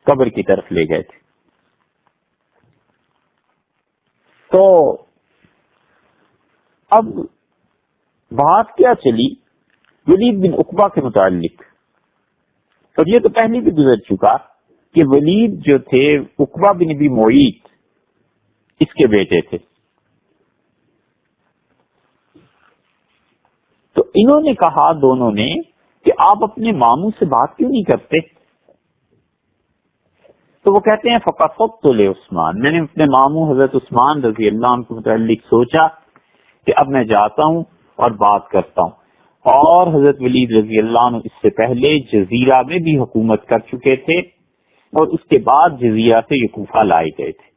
قبر کی طرف لے گئے تھے. تو اب بات کیا چلی ولید بن عقبہ کے متعلق، اور یہ تو پہلے بھی گزر چکا کہ ولید جو تھے عقبہ بن ابی معیط اس کے بیٹے تھے. تو انہوں نے کہا دونوں نے کہ آپ اپنے ماموں سے بات کیوں نہیں کرتے؟ تو وہ کہتے ہیں فقصدت لعثمان، میں نے اپنے ماموں حضرت عثمان رضی اللہ عنہ کے متعلق سوچا کہ اب میں جاتا ہوں اور بات کرتا ہوں. اور حضرت ولید رضی اللہ عنہ اس سے پہلے جزیرہ میں بھی حکومت کر چکے تھے، اور اس کے بعد جزیرہ سے یہ کوفہ لائے گئے تھے.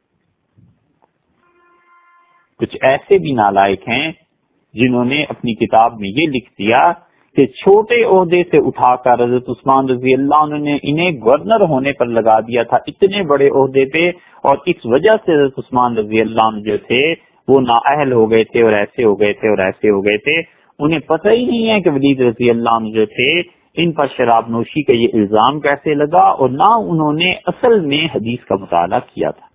کچھ ایسے بھی نالائق ہیں جنہوں نے اپنی کتاب میں یہ لکھ دیا کہ چھوٹے عہدے سے اٹھا کر حضرت عثمان رضی اللہ عنہ نے انہیں گورنر ہونے پر لگا دیا تھا اتنے بڑے عہدے پہ، اور اس وجہ سے حضرت عثمان رضی اللہ عنہ جو تھے وہ نااہل ہو گئے تھے اور ایسے ہو گئے تھے اور ایسے ہو گئے تھے. انہیں پتہ ہی نہیں ہے کہ ولید رضی اللہ عنہ جو تھے ان پر شراب نوشی کا یہ الزام کیسے لگا، اور نہ انہوں نے اصل میں حدیث کا مطالعہ کیا تھا.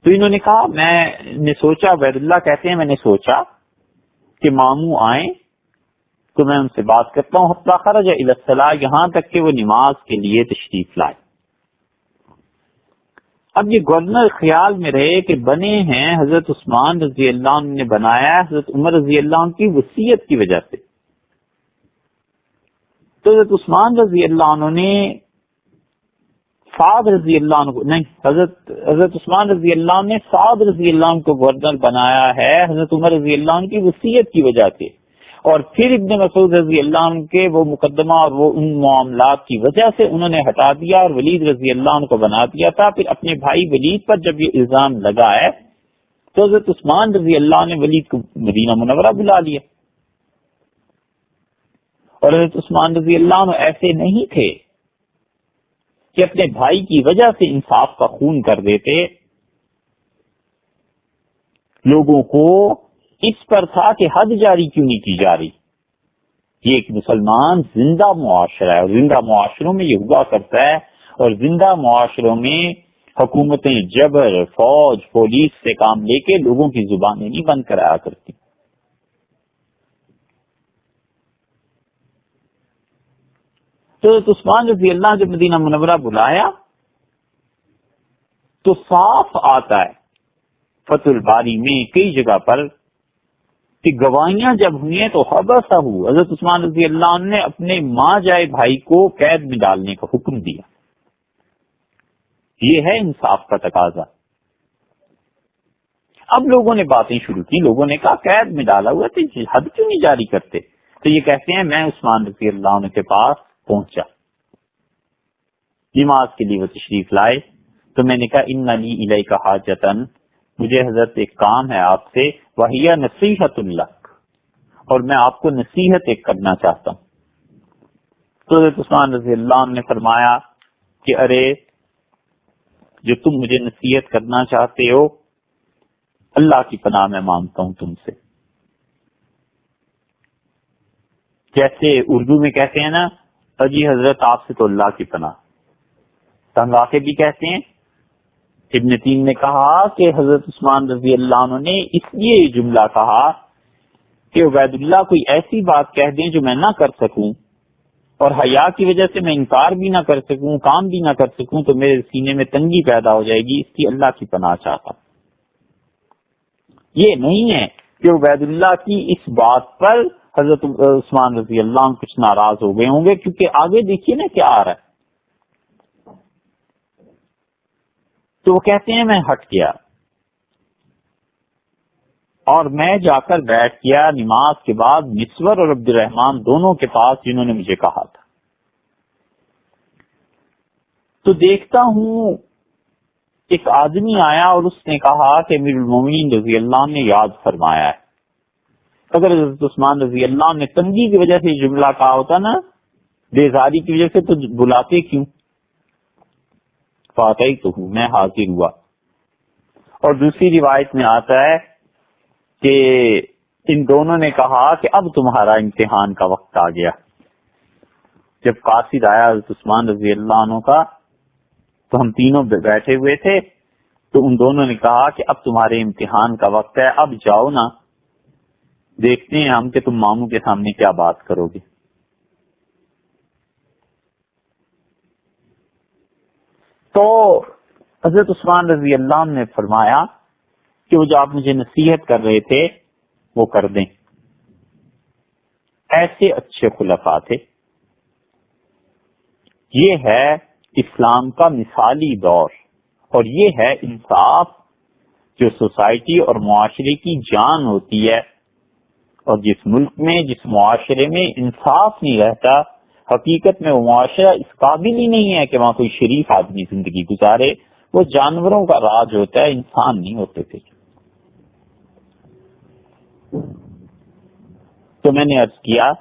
تو انہوں نے کہا میں نے سوچا، عبید اللہ کہتے ہیں میں نے سوچا کہ ماموں آئیں تو میں ان سے بات کرتا ہوں. حتی خرج الی الصلاۃ، یہاں تک کہ وہ نماز کے لیے تشریف لائے. اب یہ گورنر خیال میں رہے کہ بنے ہیں حضرت عثمان رضی اللہ عنہ نے بنایا ہے حضرت عمر رضی اللہ عنہ کی وصیت کی وجہ سے. تو حضرت عثمان رضی اللہ عنہ نے سعد رضی اللہ عنہ کو نہیں، حضرت عثمان رضی اللہ عنہ نے سعد رضی اللہ عنہ کو گورنر بنایا ہے حضرت عمر رضی اللہ عنہ کی وصیت کی وجہ سے، اور پھر ابن مسعود رضی اللہ عنہ کے وہ مقدمہ اور وہ ان معاملات کی وجہ سے انہوں نے ہٹا دیا اور ولید رضی اللہ عنہ کو بنا دیا تھا. پھر اپنے بھائی ولید پر جب یہ الزام لگا ہے تو حضرت عثمان رضی اللہ عنہ نے ولید کو مدینہ منورہ بلا لیا. اور حضرت عثمان رضی اللہ عنہ ایسے نہیں تھے کہ اپنے بھائی کی وجہ سے انصاف کا خون کر دیتے. لوگوں کو اس پر تھا کہ حد جاری کیوں نہیں کی جا رہی. یہ ایک مسلمان زندہ معاشرہ ہے اور زندہ معاشروں میں یہ ہوا کرتا ہے، اور زندہ معاشروں میں حکومتیں جبر، فوج، پولیس سے کام لے کے لوگوں کی زبانیں نہیں بند کرایا کرتی. تو عثمان رضی اللہ جب مدینہ منورہ بلایا تو صاف آتا ہے فتح الباری میں کئی جگہ پر کہ گواہیاں جب ہوئی ہیں تو حبسہ ہو، حضرت عثمان رضی اللہ عنہ نے اپنے ماں جائے بھائی کو قید میں ڈالنے کا حکم دیا. یہ ہے انصاف کا تقاضا. اب لوگوں نے باتیں شروع کی، لوگوں نے کہا قید میں ڈالا ہوا تو حد کیوں نہیں جاری کرتے؟ تو یہ کہتے ہیں میں عثمان رضی اللہ عنہ کے پاس پہنچا، نماز کے لیے وہ تشریف لائے تو میں نے کہا ان لی الیک حاجتن، مجھے حضرت ایک کام ہے آپ سے، وہی نصیحت لک، اور میں آپ کو نصیحت ایک کرنا چاہتا ہوں. تو حضرت عثمان رضی اللہ عنہ نے فرمایا کہ ارے جو تم مجھے نصیحت کرنا چاہتے ہو اللہ کی پناہ میں مانگتا ہوں تم سے. جیسے اردو میں کہتے ہیں نا اجی حضرت آپ سے تو اللہ کی پناہ، تنگ آ کے بھی کہتے ہیں. ابن تیم نے کہا کہ حضرت عثمان رضی اللہ عنہ نے اس لیے یہ جملہ کہا کہ عبید اللہ کوئی ایسی بات کہہ دیں جو میں نہ کر سکوں اور حیا کی وجہ سے میں انکار بھی نہ کر سکوں، کام بھی نہ کر سکوں، تو میرے سینے میں تنگی پیدا ہو جائے گی، اس کی اللہ کی پناہ چاہتا. یہ نہیں ہے کہ عبید اللہ کی اس بات پر حضرت عثمان رضی اللہ عنہ کچھ ناراض ہو گئے ہوں گے، کیونکہ آگے دیکھیے نا کیا آ رہا ہے. تو وہ کہتے ہیں میں ہٹ گیا اور میں جا کر بیٹھ گیا نماز کے بعد مسور اور عبد الرحمان دونوں کے پاس جنہوں نے مجھے کہا تھا. تو دیکھتا ہوں ایک آدمی آیا اور اس نے کہا کہ امیر المومنین رضی اللہ عنہ نے یاد فرمایا ہے. اگر حضرت عثمان رضی اللہ عنہ نے تنگی کی وجہ سے یہ جملہ کہا ہوتا نا، بیزاری کی وجہ سے، تو بلاتے کیوں؟ فاتحی تو ہوں، میں حاضر ہوا. اور دوسری روایت میں آتا ہے کہ ان دونوں نے کہا کہ اب تمہارا امتحان کا وقت آ گیا. جب قاصد آیا حضرت عثمان رضی اللہ عنہ کا تو ہم تینوں بیٹھے ہوئے تھے، تو ان دونوں نے کہا کہ اب تمہارے امتحان کا وقت ہے، اب جاؤ نا، دیکھتے ہیں ہم کہ تم ماموں کے سامنے کیا بات کرو گے. تو حضرت عثمان رضی اللہ عنہ نے فرمایا کہ وہ جو آپ مجھے نصیحت کر رہے تھے وہ کر دیں. ایسے اچھے خلفاء تھے. یہ ہے اسلام کا مثالی دور، اور یہ ہے انصاف جو سوسائٹی اور معاشرے کی جان ہوتی ہے. اور جس ملک میں، جس معاشرے میں انصاف نہیں رہتا، حقیقت میں وہ معاشرہ اس قابل ہی نہیں ہے کہ وہاں کوئی شریف آدمی زندگی گزارے. وہ جانوروں کا راج ہوتا ہے، انسان نہیں ہوتے تھے. تو میں نے عرض کیا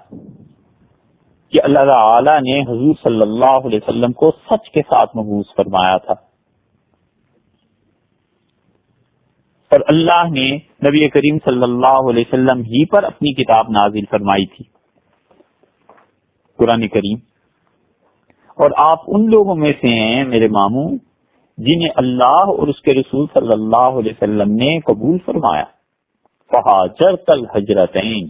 کہ اللہ تعالی نے حضور صلی اللہ علیہ وسلم کو سچ کے ساتھ مبعوث فرمایا تھا، اور اللہ نے نبی کریم صلی اللہ علیہ وسلم ہی پر اپنی کتاب نازل فرمائی تھی، قرآن کریم. اور آپ ان لوگوں میں سے ہیں میرے ماموں جنہیں اللہ اور اس کے رسول صلی اللہ علیہ وسلم نے قبول فرمایا. فہاجرت الحجرتین،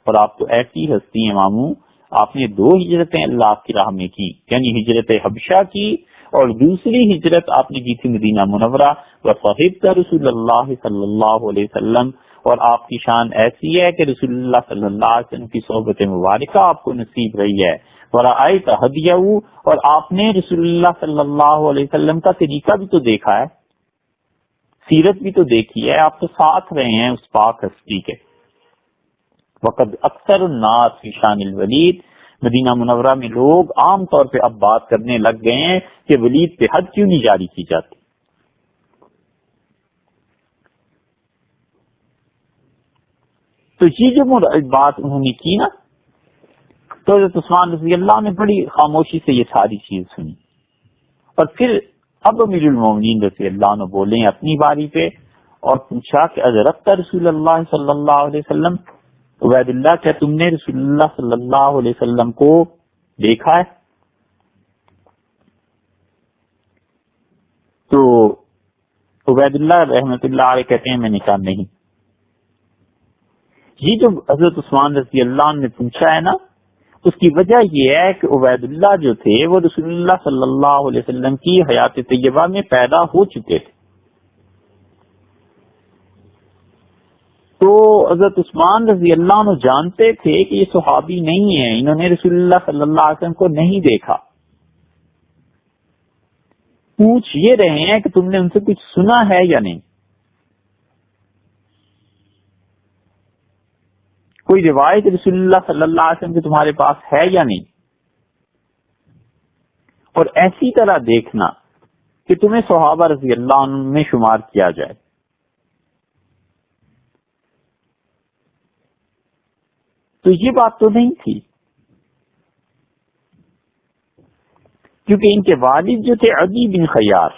اور آپ تو ایسی ہستی ہیں ماموں، آپ نے 2 ہجرتیں اللہ کی راہ میں کی، یعنی ہجرت حبشہ کی اور دوسری ہجرت آپ نے کی تھی مدینہ منورہ. وصحبت رسول اللہ صلی اللہ علیہ وسلم، اور آپ کی شان ایسی ہے کہ رسول اللہ صلی اللہ علیہ وسلم کی صحبت مبارکہ آپ کو نصیب رہی ہے. ورأیت ہدیہ، اور آپ نے رسول اللہ صلی اللہ علیہ وسلم کا طریقہ بھی تو دیکھا ہے، سیرت بھی تو دیکھی ہے، آپ تو ساتھ رہے ہیں اس پاک ہستی کے. وقد اکثر الناس فی شان الولید، مدینہ منورہ میں لوگ عام طور پہ اب بات کرنے لگ گئے ہیں کہ ولید پہ حد کیوں نہیں جاری کی جاتی. تو یہ جو بات انہوں نے کی نا، تو حضرت عثمان رضی اللہ نے بڑی خاموشی سے یہ ساری چیز سنی. اور پھر اب امیر المومنین رضی اللہ عنہ بولے اپنی باری پہ اور پوچھا کہ ادرکت رسول اللہ صلی اللہ علیہ وسلم، عبید اللہ کیا تم نے رسول اللہ صلی اللہ علیہ وسلم کو دیکھا ہے؟ تو عبید اللہ رحمۃ اللہ علیہ کہتے ہیں میں نے کہا نہیں. یہ جو حضرت عثمان رضی اللہ عنہ نے پوچھا ہے نا، اس کی وجہ یہ ہے کہ عبید اللہ جو تھے وہ رسول اللہ صلی اللہ علیہ وسلم کی حیات طیبہ میں پیدا ہو چکے تھے. تو حضرت عثمان رضی اللہ عنہ جانتے تھے کہ یہ صحابی نہیں ہیں، انہوں نے رسول اللہ صلی اللہ علیہ وسلم کو نہیں دیکھا. پوچھ یہ رہے ہیں کہ تم نے ان سے کچھ سنا ہے یا نہیں، کوئی روایت رسول اللہ صلی اللہ علیہ وسلم کی تمہارے پاس ہے یا نہیں. اور ایسی طرح دیکھنا کہ تمہیں صحابہ رضی اللہ عنہ میں شمار کیا جائے. تو یہ بات تو نہیں تھی، کیونکہ ان کے والد جو تھے عدی بن خیار،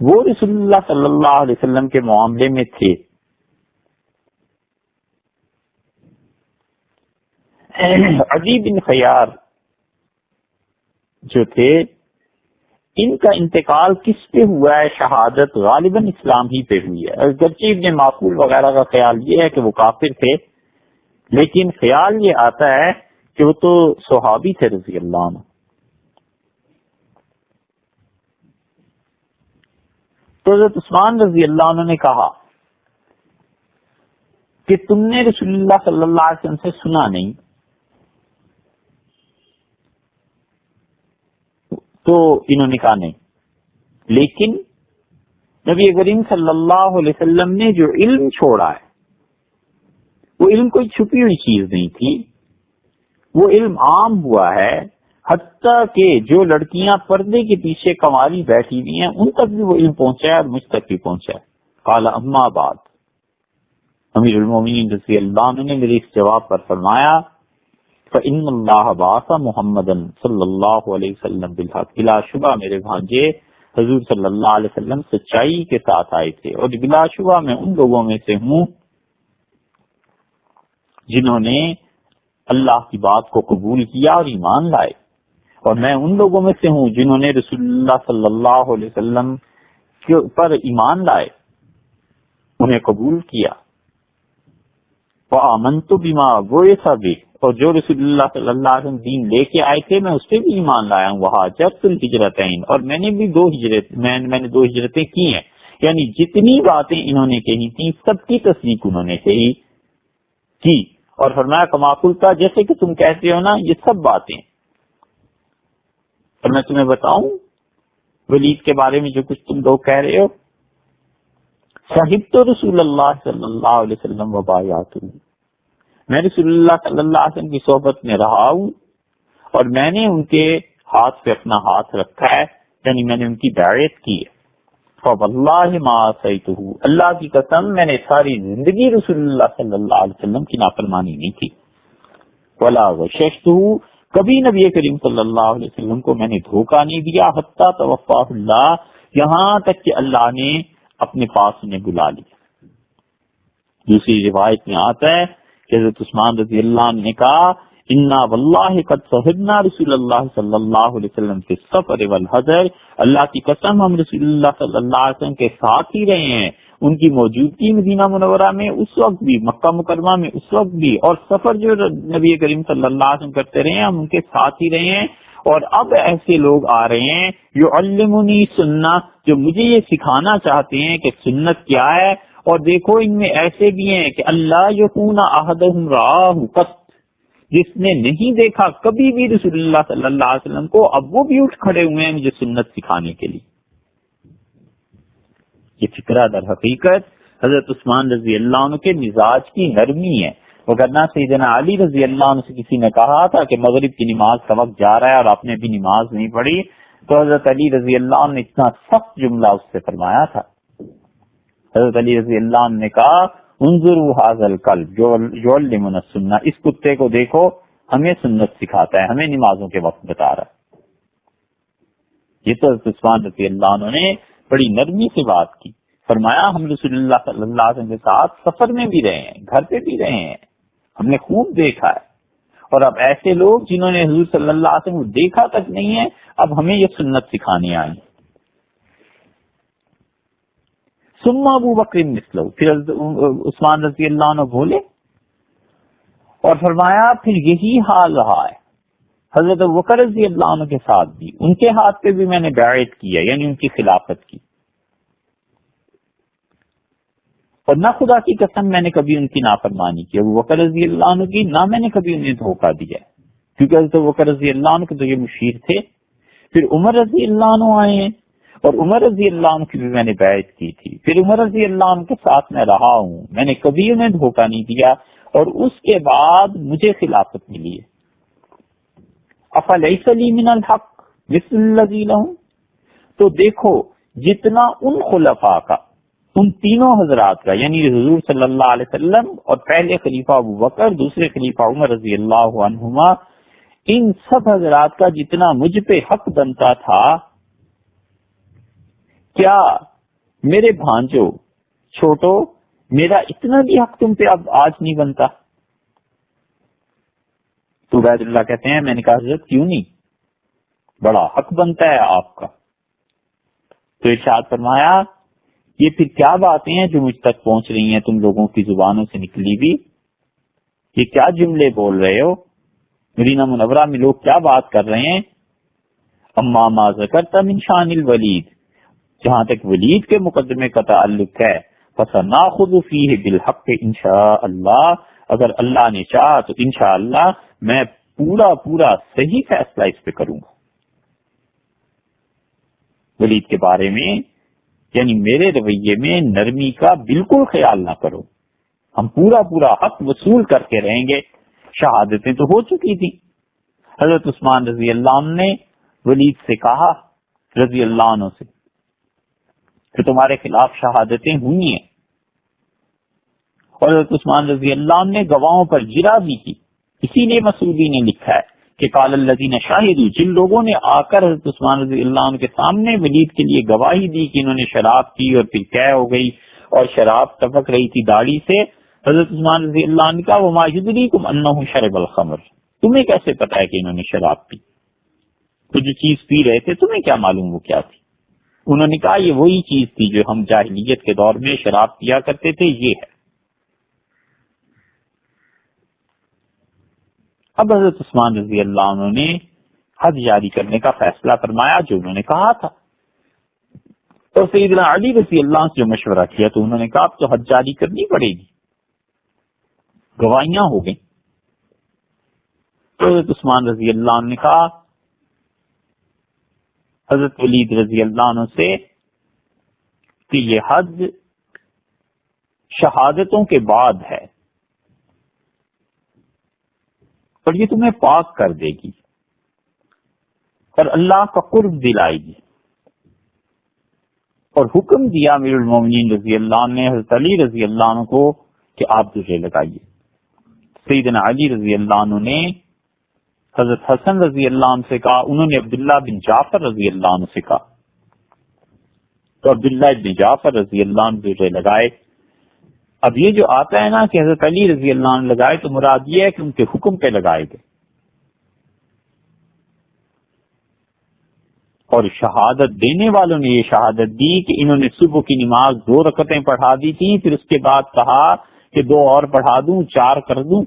وہ رسول اللہ صلی اللہ علیہ وسلم کے معاملے میں تھے. عدی بن خیار جو تھے، ان کا انتقال کس پہ ہوا ہے؟ شہادت غالباً اسلام ہی پہ ہوئی ہے. اگرچہ ابن معقول وغیرہ کا خیال یہ ہے کہ وہ کافر تھے، لیکن خیال یہ آتا ہے کہ وہ تو صحابی تھے رضی اللہ عنہ. تو حضرت عثمان رضی اللہ عنہ نے کہا کہ تم نے رسول اللہ صلی اللہ علیہ وسلم سے سنا نہیں. تو انہوں نے کہا نہیں، لیکن نبی کریم صلی اللہ علیہ وسلم نے جو علم چھوڑا ہے وہ علم کوئی چھپی ہوئی چیز نہیں تھی، وہ علم عام ہوا ہے. حتیٰ کہ جو لڑکیاں پردے کے پیچھے کنواری بیٹھی ہوئی ہیں ان تک بھی وہ علم پہنچا ہے اور مجھ تک بھی پہنچا ہے. قال اما بعد، امیر المومنین رضی اللہ عنہ نے میرے اس جواب پر فرمایا فإن اللہ بعث محمدا صلی اللہ علیہ وسلم بالحق، بلا شبہ میرے بھانجے حضور صلی اللہ علیہ وسلم سچائی کے ساتھ آئے تھے، اور بلا شبہ میں ان لوگوں میں سے ہوں جنہوں نے اللہ کی بات کو قبول کیا اور ایمان لائے، اور میں ان لوگوں میں سے ہوں جنہوں نے رسول اللہ صلی اللہ علیہ وسلم کے پر ایمان لائے، انہیں قبول کیا. وآمنت بما بعث به، اور جو رسول اللہ صلی اللہ علیہ وسلم دین لے کے آئے تھے میں اس پہ بھی ایمان لایا ہوں. وہاجرت الہجرتین، اور میں نے بھی میں نے دو ہجرتیں کی ہیں. یعنی جتنی باتیں انہوں نے کہی تھی سب کی تصدیق انہوں نے کی. اور فرمایا کما قلت، جیسے کہ تم کہتے ہو نا یہ سب باتیں. اور میں تمہیں بتاؤں ولید کے بارے میں جو کچھ تم لوگ کہہ رہے ہو، صاحب تو رسول اللہ صلی اللہ علیہ وسلم وبایعتہ، میں رسول اللہ صلی اللہ علیہ وسلم کی صحبت میں رہا ہوں اور میں نے ان کے ہاتھ پہ اپنا ہاتھ رکھا ہے، یعنی میں نے ان کی بیعت کی ہے. فواللہ ما عصیتہ، اللہ کی قسم میں نے ساری زندگی رسول اللہ صلی اللہ علیہ وسلم کی نافرمانی نہیں کی. ولا غششتہ، کبھی نبی کریم صلی اللہ علیہ وسلم کو میں نے دھوکہ نہیں دیا. حتی توفاہ اللہ، یہاں تک کہ اللہ نے اپنے پاس انہیں بلا لیا. دوسری روایت میں آتا ہے کہ حضرت عثمان رضی اللہ عنہ نے کہا انا واللہ قد صحبنا رسول اللہ صلی اللہ علیہ وسلم کے سفر والحضر، اللہ کی قسم ہم رسول اللہ صلی اللہ علیہ وسلم کے ساتھ ہی رہے ہیں، ان کی موجودگی مدینہ منورہ میں اس وقت بھی، مکہ مکرمہ میں اس وقت بھی، اور سفر جو نبی کریم صلی اللہ علیہ وسلم کرتے رہے ہیں ہم ان کے ساتھ ہی رہے ہیں. اور اب ایسے لوگ آ رہے ہیں یعلمونی سنت، جو مجھے یہ سکھانا چاہتے ہیں کہ سنت کیا ہے. اور دیکھو ان میں ایسے بھی ہیں کہ اللہ یکون احدہم راہ قط، جس نے نہیں دیکھا کبھی بھی رسول اللہ صلی اللہ علیہ وسلم کو، اب وہ بھی اٹھ کھڑے ہوئے ہیں مجھے سنت سکھانے کے لیے. یہ فکرہ در حقیقت حضرت عثمان رضی اللہ عنہ کے مزاج کی نرمی ہے. وگرنہ سیدنا علی رضی اللہ عنہ سے کسی نے کہا تھا کہ مغرب کی نماز کا وقت جا رہا ہے اور آپ نے بھی نماز نہیں پڑھی، تو حضرت علی رضی اللہ عنہ نے اتنا سخت جملہ اس سے فرمایا تھا. حضرت علی رضی اللہ عنہ نے کہا انظروا ھذا الکلب یعلمنا السنہ، اس کتے کو دیکھو ہمیں سنت سکھاتا ہے، ہمیں نمازوں کے وقت بتا رہا ہے. یہ تو حضرت عثمان رضی اللہ عنہ نے بڑی نرمی سے بات کی. فرمایا ہم رسول اللہ صلی اللہ علیہ وسلم کے ساتھ سفر میں بھی رہے ہیں، گھر پہ بھی رہے ہیں، ہم نے خوب دیکھا ہے. اور اب ایسے لوگ جنہوں نے حضور صلی اللہ علیہ وسلم کو دیکھا تک نہیں ہے اب ہمیں یہ سنت سکھانے آئیں. ثم ابو بکر مثلہ، پھر عثمان رضی اللہ عنہ بولے اور فرمایا پھر یہی حال رہا ہے حضرت ابوبکر رضی اللہ عنہ کے ساتھ بھی، ان کے ہاتھ پہ بھی میں نے بیعت کی ہے، یعنی ان کی خلافت کی، اور نہ خدا کی قسم میں نے کبھی ان کی نافرمانی کی، ابوبکر رضی اللہ عنہ کی، نہ میں نے کبھی انہیں دھوکہ دیا ہے، کیونکہ حضرت ابوبکر رضی اللہ عنہ کے تو یہ مشیر تھے۔ پھر عمر رضی اللہ عنہ آئے ہیں، اور عمر رضی اللہ عنہ کی بھی میں نے بیعت کی تھی، پھر عمر رضی اللہ عنہ کے ساتھ میں رہا ہوں، میں نے کبھی انہیں دھوکہ نہیں دیا، اور اس کے بعد مجھے خلافت ملی ہے۔ افلیس لی من الحق مثل الذی لہم، تو دیکھو جتنا ان خلفاء کا، ان تینوں حضرات کا، یعنی حضور صلی اللہ علیہ وسلم اور پہلے خلیفہ ابو بکر، دوسرے خلیفہ عمر رضی اللہ عنہما، ان سب حضرات کا جتنا مجھ پہ حق بنتا تھا، کیا میرے بھانجو چھوٹو میرا اتنا بھی حق تم پہ اب آج نہیں بنتا؟ تو عبید اللہ کہتے ہیں میں نے کہا حضرت کیوں نہیں، بڑا حق بنتا ہے آپ کا۔ تو ارشاد فرمایا یہ پھر کیا باتیں ہیں جو مجھ تک پہنچ رہی ہیں تم لوگوں کی زبانوں سے نکلی بھی، یہ کیا جملے بول رہے ہو، مدینہ منورہ میں لوگ کیا بات کر رہے ہیں؟ اما ما ذکرت من شان الولید، جہاں تک ولید کے مقدمے کا تعلق ہے، فَسَنَأْخُذُ فِيهِ بِالْحَقِّ انشاءاللہ، اگر اللہ نے چاہا تو انشاءاللہ میں پورا صحیح فیصلہ اس پہ کروں گا۔ ولید کے بارے میں یعنی میرے رویے میں نرمی کا بالکل خیال نہ کرو، ہم پورا حق وصول کر کے رہیں گے۔ شہادتیں تو ہو چکی تھی، حضرت عثمان رضی اللہ عنہ نے ولید سے کہا رضی اللہ عنہ سے کہ تمہارے خلاف شہادتیں ہوئی ہیں، اور حضرت عثمان رضی اللہ عنہ نے گواہوں پر جرا بھی کی، اسی لیے مسعودی نے لکھا ہے کہ قال الذین شاہدوا، جن لوگوں نے آ کر حضرت عثمان رضی اللہ عنہ کے سامنے ولید کے لیے گواہی دی کہ انہوں نے شراب پی اور پھر قے ہو گئی اور شراب ٹپک رہی تھی داڑھی سے، حضرت عثمان رضی اللہ عنہ کا وما یدریکم انہ شرب الخمر، تمہیں کیسے پتا ہے کہ انہوں نے شراب پی؟ تو جو چیز پی رہے تھے تمہیں کیا معلوم وہ کیا تھی؟ انہوں نے کہا یہ وہی چیز تھی جو ہم جاہلیت کے دور میں شراب پیا کرتے تھے، یہ ہے۔ اب حضرت عثمان رضی اللہ عنہ نے حد جاری کرنے کا فیصلہ فرمایا جو انہوں نے کہا تھا، اور سیدنا علی رضی اللہ عنہ سے جو مشورہ کیا تو انہوں نے کہا اب تو حد جاری کرنی پڑے گی، گواہیاں ہو گئیں۔ تو حضرت عثمان رضی اللہ عنہ نے کہا حضرت ولید رضی اللہ عنہ سے کہ یہ حد شہادتوں کے بعد ہے اور یہ تمہیں پاک کر دے گی اور اللہ کا قرب دلائے گی، اور حکم دیا امیر المومنین رضی اللہ عنہ نے حضرت علی رضی اللہ عنہ کو کہ آپ درے لگائیے۔ سیدنا علی رضی اللہ عنہ نے حضرت حسن رضی اللہ عنہ سے کہا، انہوں نے عبداللہ بن جعفر رضی اللہ عنہ سے کہا، تو عبداللہ بن جعفر رضی اللہ عنہ درے لگائے۔ اب یہ جو آتا ہے نا کہ حضرت علی رضی اللہ عنہ لگائے، تو مراد یہ ہے کہ ان کے حکم پہ لگائے گئے، اور شہادت دینے والوں نے یہ شہادت دی کہ انہوں نے صبح کی نماز 2 رکعتیں پڑھا دی تھی، پھر اس کے بعد کہا کہ 2 اور پڑھا دوں، 4 کر دوں۔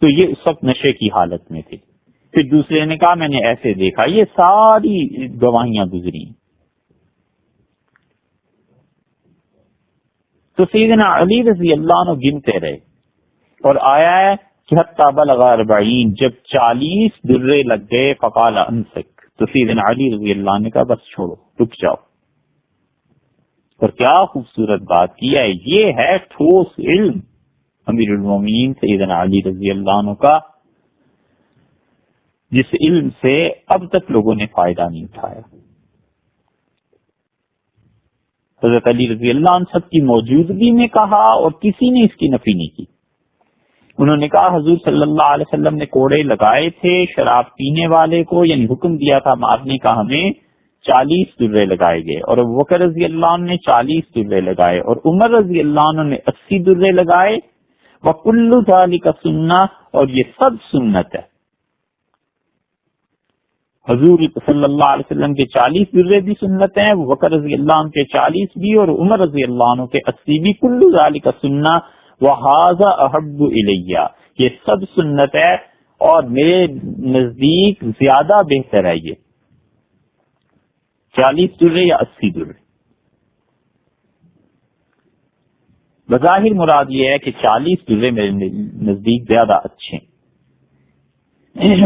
تو یہ اس وقت نشے کی حالت میں تھے۔ پھر دوسرے نے کہا میں نے ایسے دیکھا، یہ ساری گواہیاں گزری۔ تو سیدنا علی رضی اللہ عنہ گنتے رہے، اور آیا ہے کہ حتی بلغ 40، جب 40 درے لگ گئے، فقال انسک، تو سیدنا علی رضی اللہ عنہ نے کہا بس چھوڑو، رک جاؤ۔ اور کیا خوبصورت بات کی ہے، یہ ہے ٹھوس علم امیر المومنین سیدنا علی رضی اللہ عنہ کا، جس علم سے اب تک لوگوں نے فائدہ نہیں اٹھایا۔ حضرت علی رضی اللہ عنہ سب کی موجودگی میں کہا اور کسی نے اس کی نفی نہیں کی۔ انہوں نے کہا حضور صلی اللہ علیہ وسلم نے کوڑے لگائے تھے شراب پینے والے کو، یعنی حکم دیا تھا مارنے کا، ہمیں 40 درے لگائے گئے، اور ابو بکر رضی اللہ عنہ نے 40 درے لگائے، اور عمر رضی اللہ عنہ نے 80 درے لگائے، وَكُلُّ ذَلِكَ سُنَّةٌ، اور یہ سب سنت ہے۔ حضور صلی اللہ علیہ وسلم کے 40 درے بھی سنت ہیں، بکر رضی اللہ عنہ کے 40 بھی اور عمر رضی اللہ عنہ کے 80 بھی، کل ذالک سنہ وہذا احب الیہ، یہ سب سنت ہے اور میرے نزدیک زیادہ بہتر ہے یہ 40 درے یا 80 درے۔ بظاہر مراد یہ ہے کہ 40 درے میرے نزدیک زیادہ اچھے ہیں،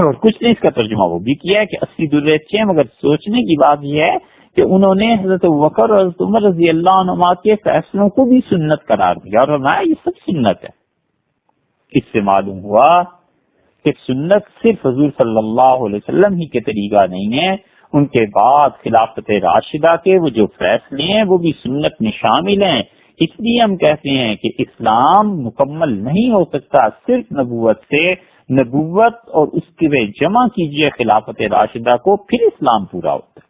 اور کچھ نے اس کا ترجمہ وہ بھی کیا ہے کہ 80 درے اچھے ہیں، مگر سوچنے کی بات یہ ہے کہ انہوں نے حضرت بکر اور حضرت عمر رضی اللہ عنہما کے فیصلوں کو بھی سنت قرار دیا اور فرمایا یہ سب سنت ہے۔ اس سے معلوم ہوا کہ سنت صرف حضور صلی اللہ علیہ وسلم ہی کے طریقہ نہیں ہے، ان کے بعد خلافت راشدہ کے وہ جو فیصلے ہیں وہ بھی سنت میں شامل ہیں۔ اس لیے ہم کہتے ہیں کہ اسلام مکمل نہیں ہو سکتا صرف نبوت سے، نبوت اور اس کے جمع کیجئے خلافت راشدہ کو، پھر اسلام پورا ہوتا ہے۔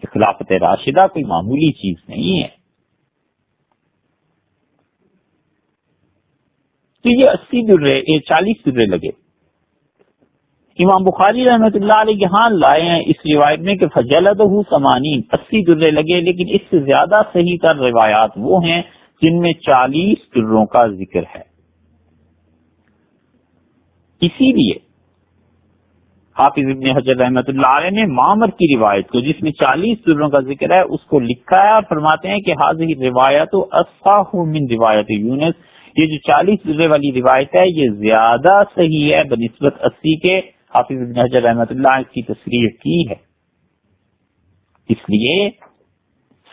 خلافت راشدہ کوئی معمولی چیز نہیں ہے۔ تو یہ 80 درے، یہ 40 درے لگے۔ امام بخاری رحمۃ اللہ علیہ یہاں لائے ہیں اس روایت میں کہ فجلدہ 80 درے لگے، لیکن اس سے زیادہ صحیح تر روایات وہ ہیں جن میں 40 دروں کا ذکر ہے۔ اسی لیے حافظ ابن حجر رحمۃ اللہ علیہ نے معمر کی روایت کو جس میں 40 دروں کا ذکر ہے اس کو لکھا ہے اور فرماتے ہیں کہ حاضر روایت اصح من روایت یونس، یہ جو 40 درے والی روایت ہے یہ زیادہ صحیح ہے بنسبت 80 کے۔ حافظ ابن حجر رحمۃ اللہ اس کی تصریح کی ہے۔ اس لیے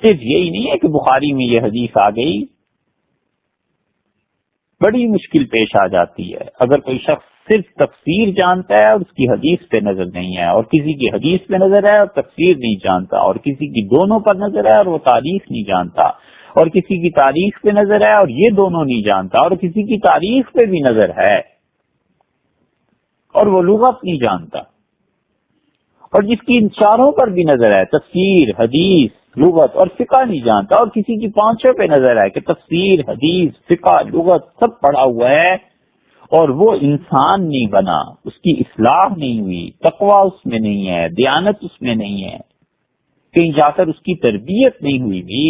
صرف یہی نہیں ہے کہ بخاری میں یہ حدیث آ گئی، بڑی مشکل پیش آ جاتی ہے اگر کوئی شخص صرف تفسیر جانتا ہے اور اس کی حدیث پہ نظر نہیں ہے، اور کسی کی حدیث پہ نظر ہے اور تفسیر نہیں جانتا، اور کسی کی دونوں پر نظر ہے اور وہ تاریخ نہیں جانتا، اور کسی کی تاریخ پہ نظر ہے اور یہ دونوں نہیں جانتا، اور کسی کی تاریخ پہ بھی نظر ہے اور وہ لغت نہیں جانتا، اور جس کی ان چاروں پر بھی نظر ہے تفسیر، حدیث، لغت اور فقہ نہیں جانتا، اور کسی کی پانچوں پہ نظر ہے کہ تفسیر، حدیث، فقہ، لغت سب پڑھا ہوا ہے، اور وہ انسان نہیں بنا، اس کی اصلاح نہیں ہوئی، تقوی اس میں نہیں ہے، دیانت اس میں نہیں ہے، کہیں جا کر اس کی تربیت نہیں ہوئی بھی،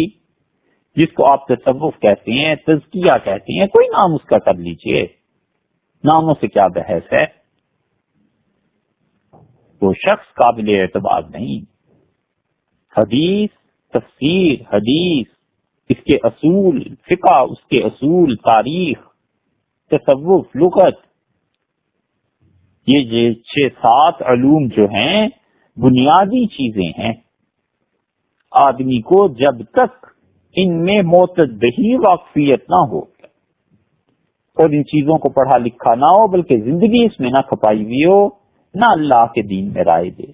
جس کو آپ تصوف کہتے ہیں، تزکیہ کہتے ہیں، کوئی نام اس کا کر لیجئے، ناموں سے کیا بحث ہے، وہ شخص قابل اعتبار نہیں۔ حدیث، تفسیر، حدیث، اس کے اصول، فقہ اس کے اصول، تاریخ، تصوف، لغت، یہ 6-7 علوم جو ہیں بنیادی چیزیں ہیں۔ آدمی کو جب تک ان میں معتدہی واقفیت نہ ہو اور ان چیزوں کو پڑھا لکھا نہ ہو، بلکہ زندگی اس میں نہ کھپائی ہوئی ہو، نہ اللہ کے دین میں رائے دے،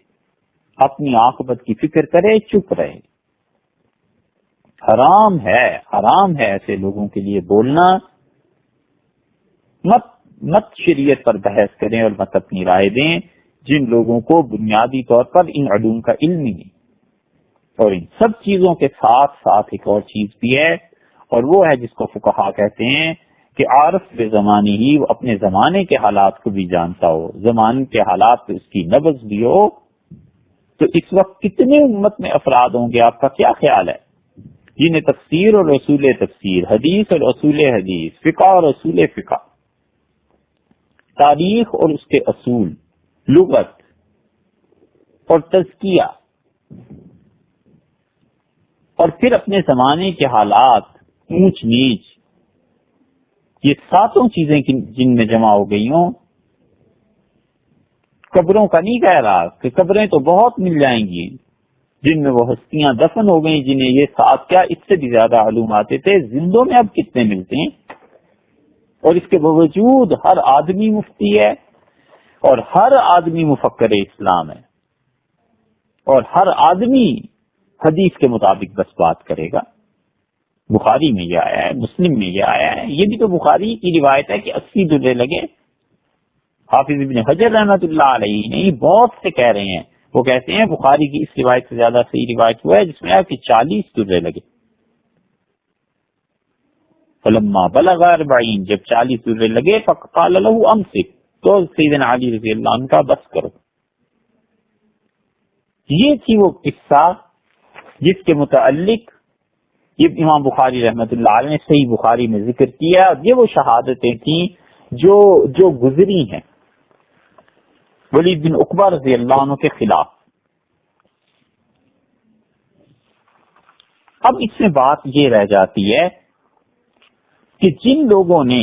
اپنی عاقبت کی فکر کرے، چپ رہے۔ حرام ہے ایسے لوگوں کے لیے بولنا۔ مت شریعت پر بحث کریں اور مت اپنی رائے دیں جن لوگوں کو بنیادی طور پر ان علوم کا علم ہی نہیں۔ اور ان سب چیزوں کے ساتھ ساتھ ایک اور چیز بھی ہے، اور وہ ہے جس کو فقہا کہتے ہیں کہ عارف بے زمانی ہی، وہ اپنے زمانے کے حالات کو بھی جانتا ہو، زمانے کے حالات پہ اس کی نبض بھی ہو۔ تو اس وقت کتنے امت میں افراد ہوں گے، آپ کا کیا خیال ہے، جنہیں تفسیر اور اصول تفسیر، حدیث اور اصول حدیث، فقہ اور اصول فقہ، تاریخ اور اس کے اصول، لغت اور تزکیہ، اور پھر اپنے زمانے کے حالات، اونچ نیچ، یہ ساتوں چیزیں جن میں جمع ہو گئی ہوں۔ قبروں کا نہیں کہہ رہا کہ قبریں تو بہت مل جائیں گی جن میں وہ ہستیاں دفن ہو گئیں جنہیں یہ ساتھ کیا اس سے بھی زیادہ علوم آتے تھے، زندوں میں اب کتنے ملتے ہیں۔ اور اس کے باوجود ہر آدمی مفتی ہے، اور ہر آدمی مفکر اسلام ہے، اور ہر آدمی حدیث کے مطابق بس بات کرے گا۔ بخاری میں یہ آیا ہے، مسلم میں یہ آیا ہے، یہ بھی تو بخاری کی روایت ہے کہ 80 درے لگے۔ حافظ ابن حجر رحمۃ اللہ علیہ نہیں، بہت سے کہہ رہے ہیں، وہ کہتے ہیں بخاری کی اس روایت سے زیادہ صحیح روایت ہوا ہے جس میں آپ کی 40 درے لگے۔ فلما بلغ 40، جب 40 درے لگے، فقال له امسک، تو سیدنا علی رضی اللہ عنہ کا بس کرو، یہ تھی وہ قصہ جس کے متعلق یہ امام بخاری رحمۃ اللہ علیہ نے صحیح بخاری میں ذکر کیا. یہ وہ شہادتیں تھیں جو گزری ہیں ولید بن عقبہ رضی اللہ عنہ کے خلاف. اب اس میں بات یہ رہ جاتی ہے کہ جن لوگوں نے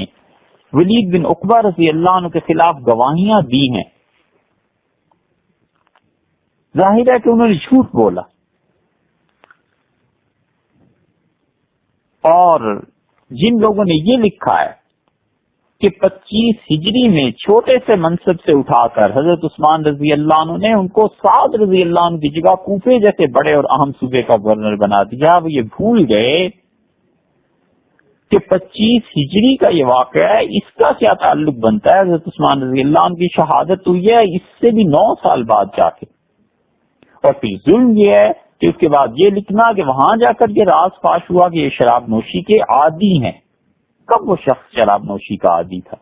ولید بن عقبہ رضی اللہ عنہ کے خلاف گواہیاں دی ہیں، ظاہر ہے کہ انہوں نے جھوٹ بولا، اور جن لوگوں نے یہ لکھا ہے کہ 25 ہجری میں چھوٹے سے منصب سے اٹھا کر حضرت عثمان رضی اللہ عنہ نے ان کو سعد رضی اللہ عنہ کی جگہ کوفے جیسے بڑے اور اہم صوبے کا گورنر بنا دیا، وہ یہ بھول گئے کہ 25 ہجری کا یہ واقعہ ہے، اس کا کیا تعلق بنتا ہے حضرت عثمان رضی اللہ عنہ کی شہادت ہوئی ہے اس سے بھی 9 سال بعد جا کے. اور پھر ظلم یہ ہے کہ اس کے بعد یہ لکھنا کہ وہاں جا کر یہ راز فاش ہوا کہ یہ شراب نوشی کے عادی ہیں. کب وہ شخص شراب نوشی کا عادی تھا؟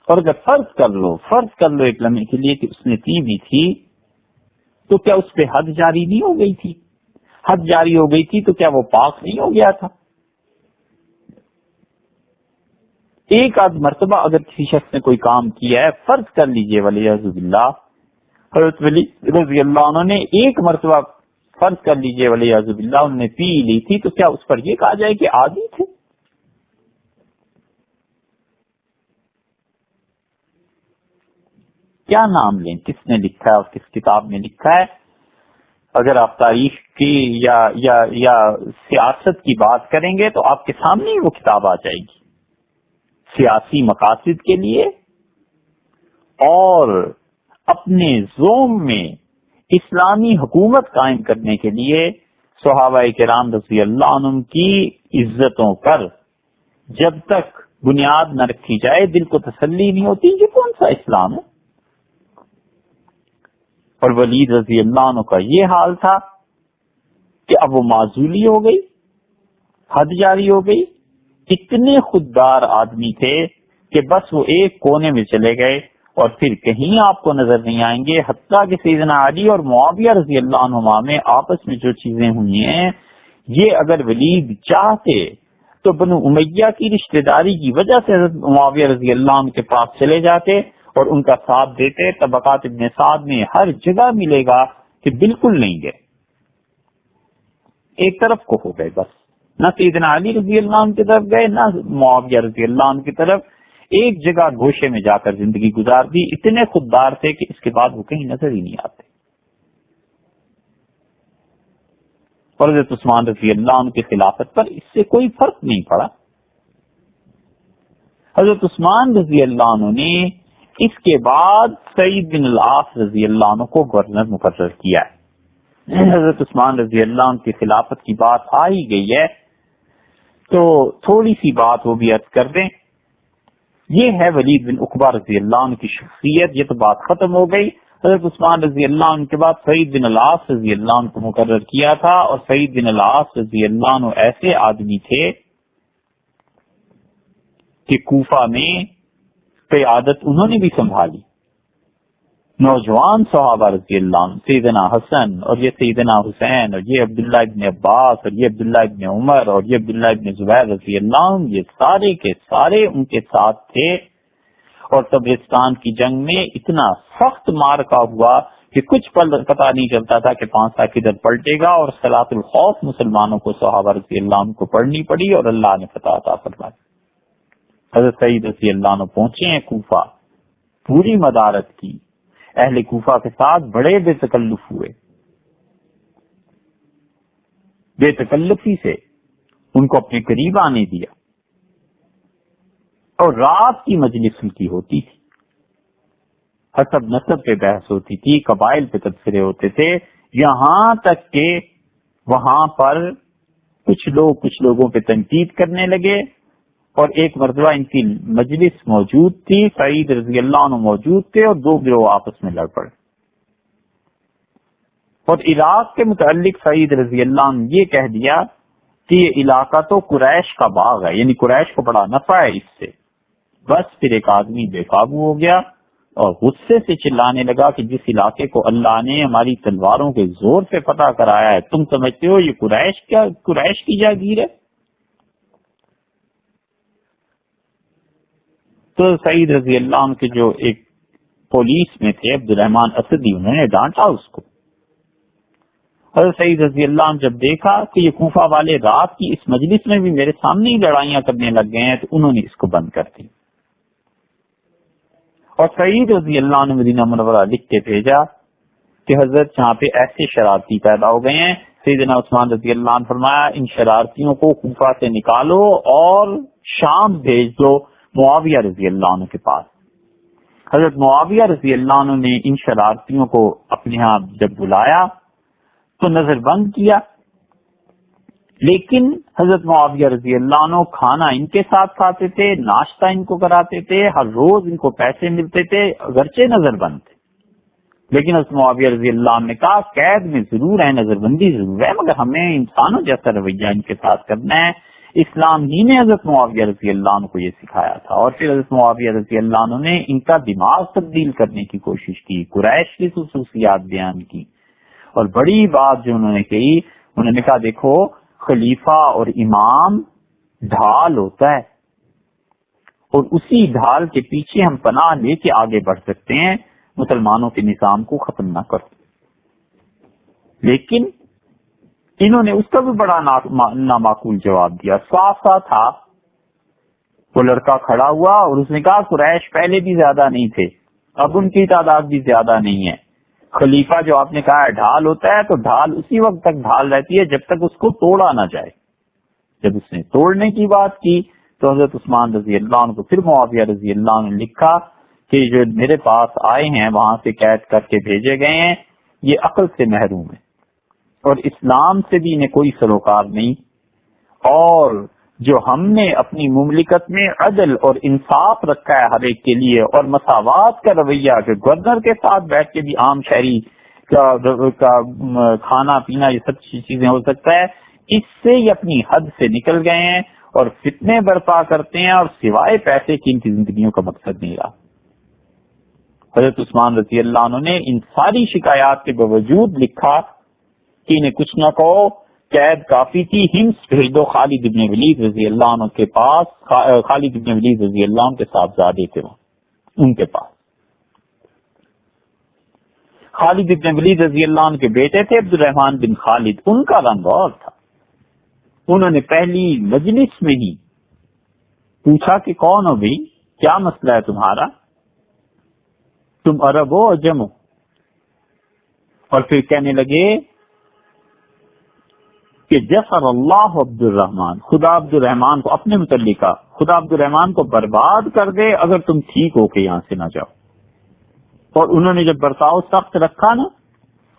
اور اگر فرض کر لو ایک لمحے کے لیے کہ اس نے پی بھی تھی، تو کیا اس پہ حد جاری نہیں ہو گئی تھی؟ حد جاری ہو گئی تھی تو کیا وہ پاک نہیں ہو گیا تھا؟ ایک آدھ مرتبہ اگر کسی شخص نے کوئی کام کیا ہے، فرض کر لیجئے ولیعذ باللہ حضرت ولی رضی اللہ عنہ نے ایک مرتبہ فرض کر لیجئے ولیعذ باللہ انہوں نے پی لی تھی، تو کیا اس پر یہ کہا جائے کہ عادی تھے؟ کیا نام لیں، کس نے لکھا ہے اور کس کتاب میں لکھا ہے؟ اگر آپ تاریخ کی یا سیاست کی بات کریں گے تو آپ کے سامنے ہی وہ کتاب آ جائے گی. سیاسی مقاصد کے لیے اور اپنے زوم میں اسلامی حکومت قائم کرنے کے لیے صحابہ کرام رضی اللہ عنہم کی عزتوں پر جب تک بنیاد نہ رکھی جائے دل کو تسلی نہیں ہوتی. یہ کون سا اسلام ہے؟ اور ولید رضی اللہ عنہ کا یہ حال تھا کہ اب وہ معزولی ہو گئی، حد جاری ہو گئی. اتنے خوددار آدمی تھے کہ بس وہ ایک کونے میں چلے گئے اور پھر کہیں آپ کو نظر نہیں آئیں گے. حتیٰ کہ سیدنا علی اور معاویہ رضی اللہ عنہما میں آپس میں جو چیزیں ہوئی ہیں، یہ اگر ولید چاہتے تو بنو امیہ کی رشتہ داری کی وجہ سے حضرت معاویہ رضی اللہ عنہ کے پاس چلے جاتے اور ان کا ساتھ دیتے. طبقات ابن سعد میں ہر جگہ ملے گا کہ بالکل نہیں گئے، ایک طرف کو ہو گئے. بس نہ سیدنا علی رضی اللہ عنہ کی طرف گئے نہ معاویہ رضی اللہ عنہ کی طرف، ایک جگہ گوشے میں جا کر زندگی گزار دی. اتنے خوددار تھے کہ اس کے بعد وہ کہیں نظر ہی نہیں آتے. اور حضرت عثمان رضی اللہ عنہ کی خلافت پر اس سے کوئی فرق نہیں پڑا. حضرت عثمان رضی اللہ عنہ نے اس کے بعد سعید بن العاص رضی اللہ عنہ کو گورنر مقرر کیا ہے. حضرت عثمان رضی اللہ عنہ کی خلافت کی بات آ ہی گئی ہے تو تھوڑی سی بات وہ بھی عرض کر دیں. یہ ہے ولید بن عقبہ رضی اللہ عنہ کی شخصیت. یہ تو بات ختم ہو گئی. حضرت عثمان رضی اللہ عنہ کے بعد سعید بن العاص رضی اللہ عنہ کو مقرر کیا تھا، اور سعید بن العاص رضی اللہ عنہ ایسے آدمی تھے کہ کوفہ میں قیادت انہوں نے بھی سنبھالی. نوجوان صحابہ رضی اللہ عنہ، سیدنا حسن اور یہ سیدنا حسین اور یہ عبداللہ ابن عباس اور یہ عبداللہ ابن عمر اور یہ عبداللہ ابن زبیر رضی اللہ عنہ، یہ سارے کے سارے ان کے ساتھ تھے. اور طبرستان کی جنگ میں اتنا سخت معرکہ ہوا کہ کچھ پتہ نہیں چلتا تھا کہ پانسا کدھر پلٹے گا، اور صلاۃ الخوف مسلمانوں کو صحابہ رضی اللہ عنہ کو پڑھنی پڑی اور اللہ نے فتح عطا فرمائی. حضرت سعید رضی اللہ عنہ پہنچے ہیں کوفہ، پوری مدارت کی، اہل کوفہ کے ساتھ بڑے بے تکلف ہوئے. بے تکلفی سے ان کو اپنے قریب آنے دیا، اور رات کی مجلس ان کی ہوتی تھی. حسب نسب پہ بحث ہوتی تھی، قبائل پہ تبصرے ہوتے تھے، یہاں تک کہ وہاں پر کچھ لوگوں پہ تنقید کرنے لگے. اور ایک مرتبہ ان کی مجلس موجود تھی، سعید رضی اللہ عنہ موجود تھے، اور دو گروہ آپس میں لڑ پڑے. اور عراق کے متعلق سعید رضی اللہ عنہ یہ کہہ دیا کہ یہ علاقہ تو قریش کا باغ ہے، یعنی قریش کو بڑا نفع ہے اس سے. بس پھر ایک آدمی بے قابو ہو گیا اور غصے سے چلانے لگا کہ جس علاقے کو اللہ نے ہماری تلواروں کے زور سے فتح کرایا ہے، تم سمجھتے ہو یہ قریش کی جاگیر ہے؟ تو سعید رضی اللہ عنہ کے جو ایک پولیس میں تھے عبد الرحمان اسدی، انہوں نے ڈانٹا اس کو. حضرت سعید رضی اللہ عنہ جب دیکھا کہ یہ کوفہ والے رات کی اس مجلس میں بھی میرے سامنے ہی لڑائیاں کرنے لگ گئے ہیں، تو انہوں نے اس کو بند کر دی. اور سعید رضی اللہ عنہ مدینہ منورہ لکھ کے بھیجا کہ حضرت یہاں پہ ایسے شرارتی پیدا ہو گئے ہیں. سیدنا عثمان رضی اللہ عنہ فرمایا ان شرارتیوں کو کوفہ سے نکالو اور شام بھیج دو معاویہ رضی اللہ عنہ کے پاس. حضرت معاویہ رضی اللہ عنہ نے ان شرارتیوں کو اپنے ہاں جب بلایا تو نظر بند کیا، لیکن حضرت معاویہ رضی اللہ عنہ کھانا ان کے ساتھ کھاتے تھے، ناشتہ ان کو کراتے تھے، ہر روز ان کو پیسے ملتے تھے، اگرچہ نظر بند تھے. لیکن حضرت معاویہ رضی اللہ عنہ نے کہا قید میں ضرور ہے، نظر بندی ضرور ہے، مگر ہمیں انسانوں جیسا رویہ ان کے ساتھ کرنا ہے. اسلام ہی نے حضرت معاویہ رضی اللہ عنہ کو یہ سکھایا تھا. اور پھر حضرت معاویہ رضی اللہ عنہ نے ان کا دماغ تبدیل کرنے کی کوشش کی، قریش کی خصوصیات بیان کی. اور بڑی بات جو انہوں نے کہی، انہوں نے کہا دیکھو خلیفہ اور امام ڈھال ہوتا ہے، اور اسی ڈھال کے پیچھے ہم پناہ لے کے آگے بڑھ سکتے ہیں، مسلمانوں کے نظام کو ختم نہ کرو. لیکن انہوں نے اس کا بھی بڑا نامعقول جواب دیا. صاف تھا وہ لڑکا کھڑا ہوا اور اس نے کہا قریش پہلے بھی زیادہ نہیں تھے، اب ان کی تعداد بھی زیادہ نہیں ہے. خلیفہ جو آپ نے کہا ہے ڈھال ہوتا ہے، تو ڈھال اسی وقت تک ڈھال رہتی ہے جب تک اس کو توڑا نہ جائے. جب اس نے توڑنے کی بات کی تو حضرت عثمان رضی اللہ عنہ کو پھر معاویہ رضی اللہ عنہ نے لکھا کہ جو میرے پاس آئے ہیں وہاں سے قید کر کے بھیجے گئے ہیں، یہ عقل سے محروم ہے اور اسلام سے بھی انہیں کوئی سروکار نہیں، اور جو ہم نے اپنی مملکت میں عدل اور انصاف رکھا ہے ہر ایک کے لیے، اور مساوات کا رویہ کہ گورنر کے ساتھ بیٹھ کے بھی عام شہری کا کھانا پینا یہ سب چیزیں ہو سکتا ہے، اس سے یہ اپنی حد سے نکل گئے ہیں اور فتنے برپا کرتے ہیں، اور سوائے پیسے کی ان کی زندگیوں کا مقصد نہیں رہا. حضرت عثمان رضی اللہ عنہ نے ان ساری شکایات کے باوجود لکھا کہ انہیں کچھ نہ کہو، قید کافی تھی، ہمس بھیج دو خالد ابن ولید رضی اللہ عنہ کے پاس. خالد ابن ولید رضی اللہ عنہ کے صاحبزادے تھے ان کے پاس. خالد ابن ولید رضی اللہ عنہ کے بیٹے تھے عبد الرحمان بن خالد، ان کا رنگ اور تھا. انہوں نے پہلی مجلس میں ہی پوچھا کہ کون ہو بھائی، کیا مسئلہ ہے تمہارا، تم عرب ہو عجم ہو؟ اور پھر کہنے لگے کہ جفر اللہ عبد الرحمان، خدا عبد الرحمان کو اپنے متعلق، خدا عبد الرحمان کو برباد کر دے اگر تم ٹھیک ہو کے یہاں سے نہ جاؤ. اور انہوں نے جب برتاؤ سخت رکھا نا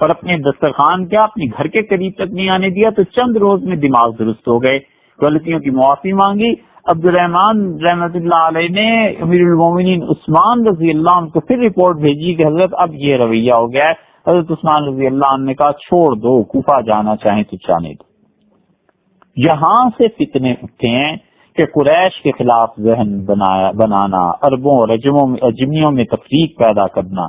اور اپنے دسترخوان کیا اپنے گھر کے قریب تک نہیں آنے دیا، تو چند روز میں دماغ درست ہو گئے، غلطیوں کی معافی مانگی. عبد الرحمان رحمت اللہ علیہ نے امیر المومنین عثمان رضی اللہ عنہ کو پھر رپورٹ بھیجی کہ حضرت اب یہ رویہ ہو گیا ہے. حضرت عثمان رضی اللہ عنہ نے کہا چھوڑ دو، کوفہ جانا چاہیں تو جانے دو. یہاں سے فتنے اٹھے ہیں کہ قریش کے خلاف ذہن بنانا، عربوں اور اجمیوں میں تفریق پیدا کرنا.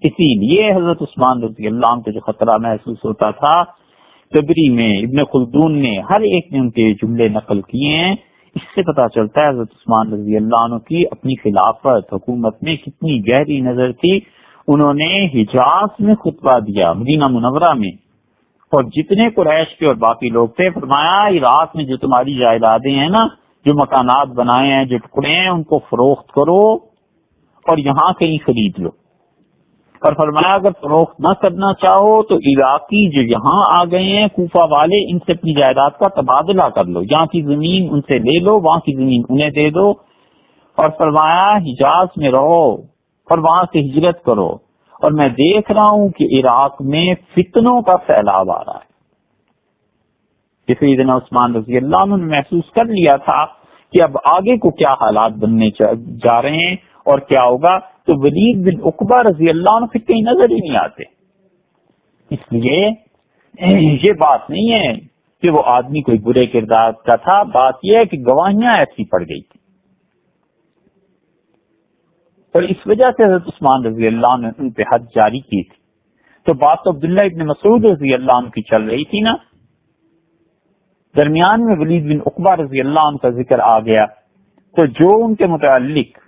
اسی لیے حضرت عثمان رضی اللہ عنہ کو جو خطرہ محسوس ہوتا تھا، تبری میں ابن خلدون نے ہر ایک نے ان کے جملے نقل کیے ہیں. اس سے پتہ چلتا ہے حضرت عثمان رضی اللہ عنہ کی اپنی خلافت حکومت میں کتنی گہری نظر تھی. انہوں نے حجاز میں خطبہ دیا، مدینہ منورہ میں، اور جتنے قریش کے اور باقی لوگ تھے فرمایا عراق میں جو تمہاری جائیدادیں ہیں نا، جو مکانات بنائے ہیں، جو ٹکڑے ہیں، ان کو فروخت کرو اور یہاں کہیں خرید لو. اور فرمایا اگر فروخت نہ کرنا چاہو تو عراقی جو یہاں آ گئے ہیں کوفہ والے، ان سے اپنی جائیداد کا تبادلہ کر لو، یہاں کی زمین ان سے لے لو، وہاں کی زمین انہیں دے دو. اور فرمایا حجاز میں رہو اور وہاں سے ہجرت کرو. اور میں دیکھ رہا ہوں کہ عراق میں فتنوں کا سیلاب آ رہا ہے. کہ سیدنا عثمان رضی اللہ عنہ نے محسوس کر لیا تھا کہ اب آگے کو کیا حالات بننے جا رہے ہیں اور کیا ہوگا. تو ولید بن عقبہ رضی اللہ عنہ پھر کہیں نظر ہی نہیں آتے. اس لیے یہ بات نہیں ہے کہ وہ آدمی کوئی برے کردار کا تھا، بات یہ ہے کہ گواہیاں ایسی پڑ گئی تھی. اور اس وجہ سے حضرت عثمان رضی اللہ عنہ نے ان پہ حد جاری کی تھی. تو بات تو عبداللہ ابن مسعود رضی اللہ عنہ کی چل رہی تھی نا. درمیان میں ولید بن عقبہ رضی اللہ عنہ کا ذکر آ گیا تو جو ان کے متعلق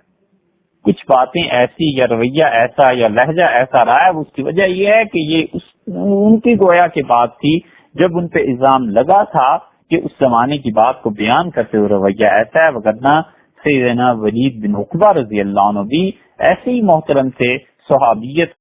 کچھ باتیں ایسی یا رویہ ایسا یا لہجہ ایسا رہا ہے اس کی وجہ یہ ہے کہ یہ ان کی گویا کی بات تھی جب ان پہ الزام لگا تھا کہ اس زمانے کی بات کو بیان کرتے ہوئے رویہ ایسا ہے. وگرنہ سیدنا ولید بن عقبہ رضی اللہ عنہ بھی ایسے ہی محترم تھے, صحابیت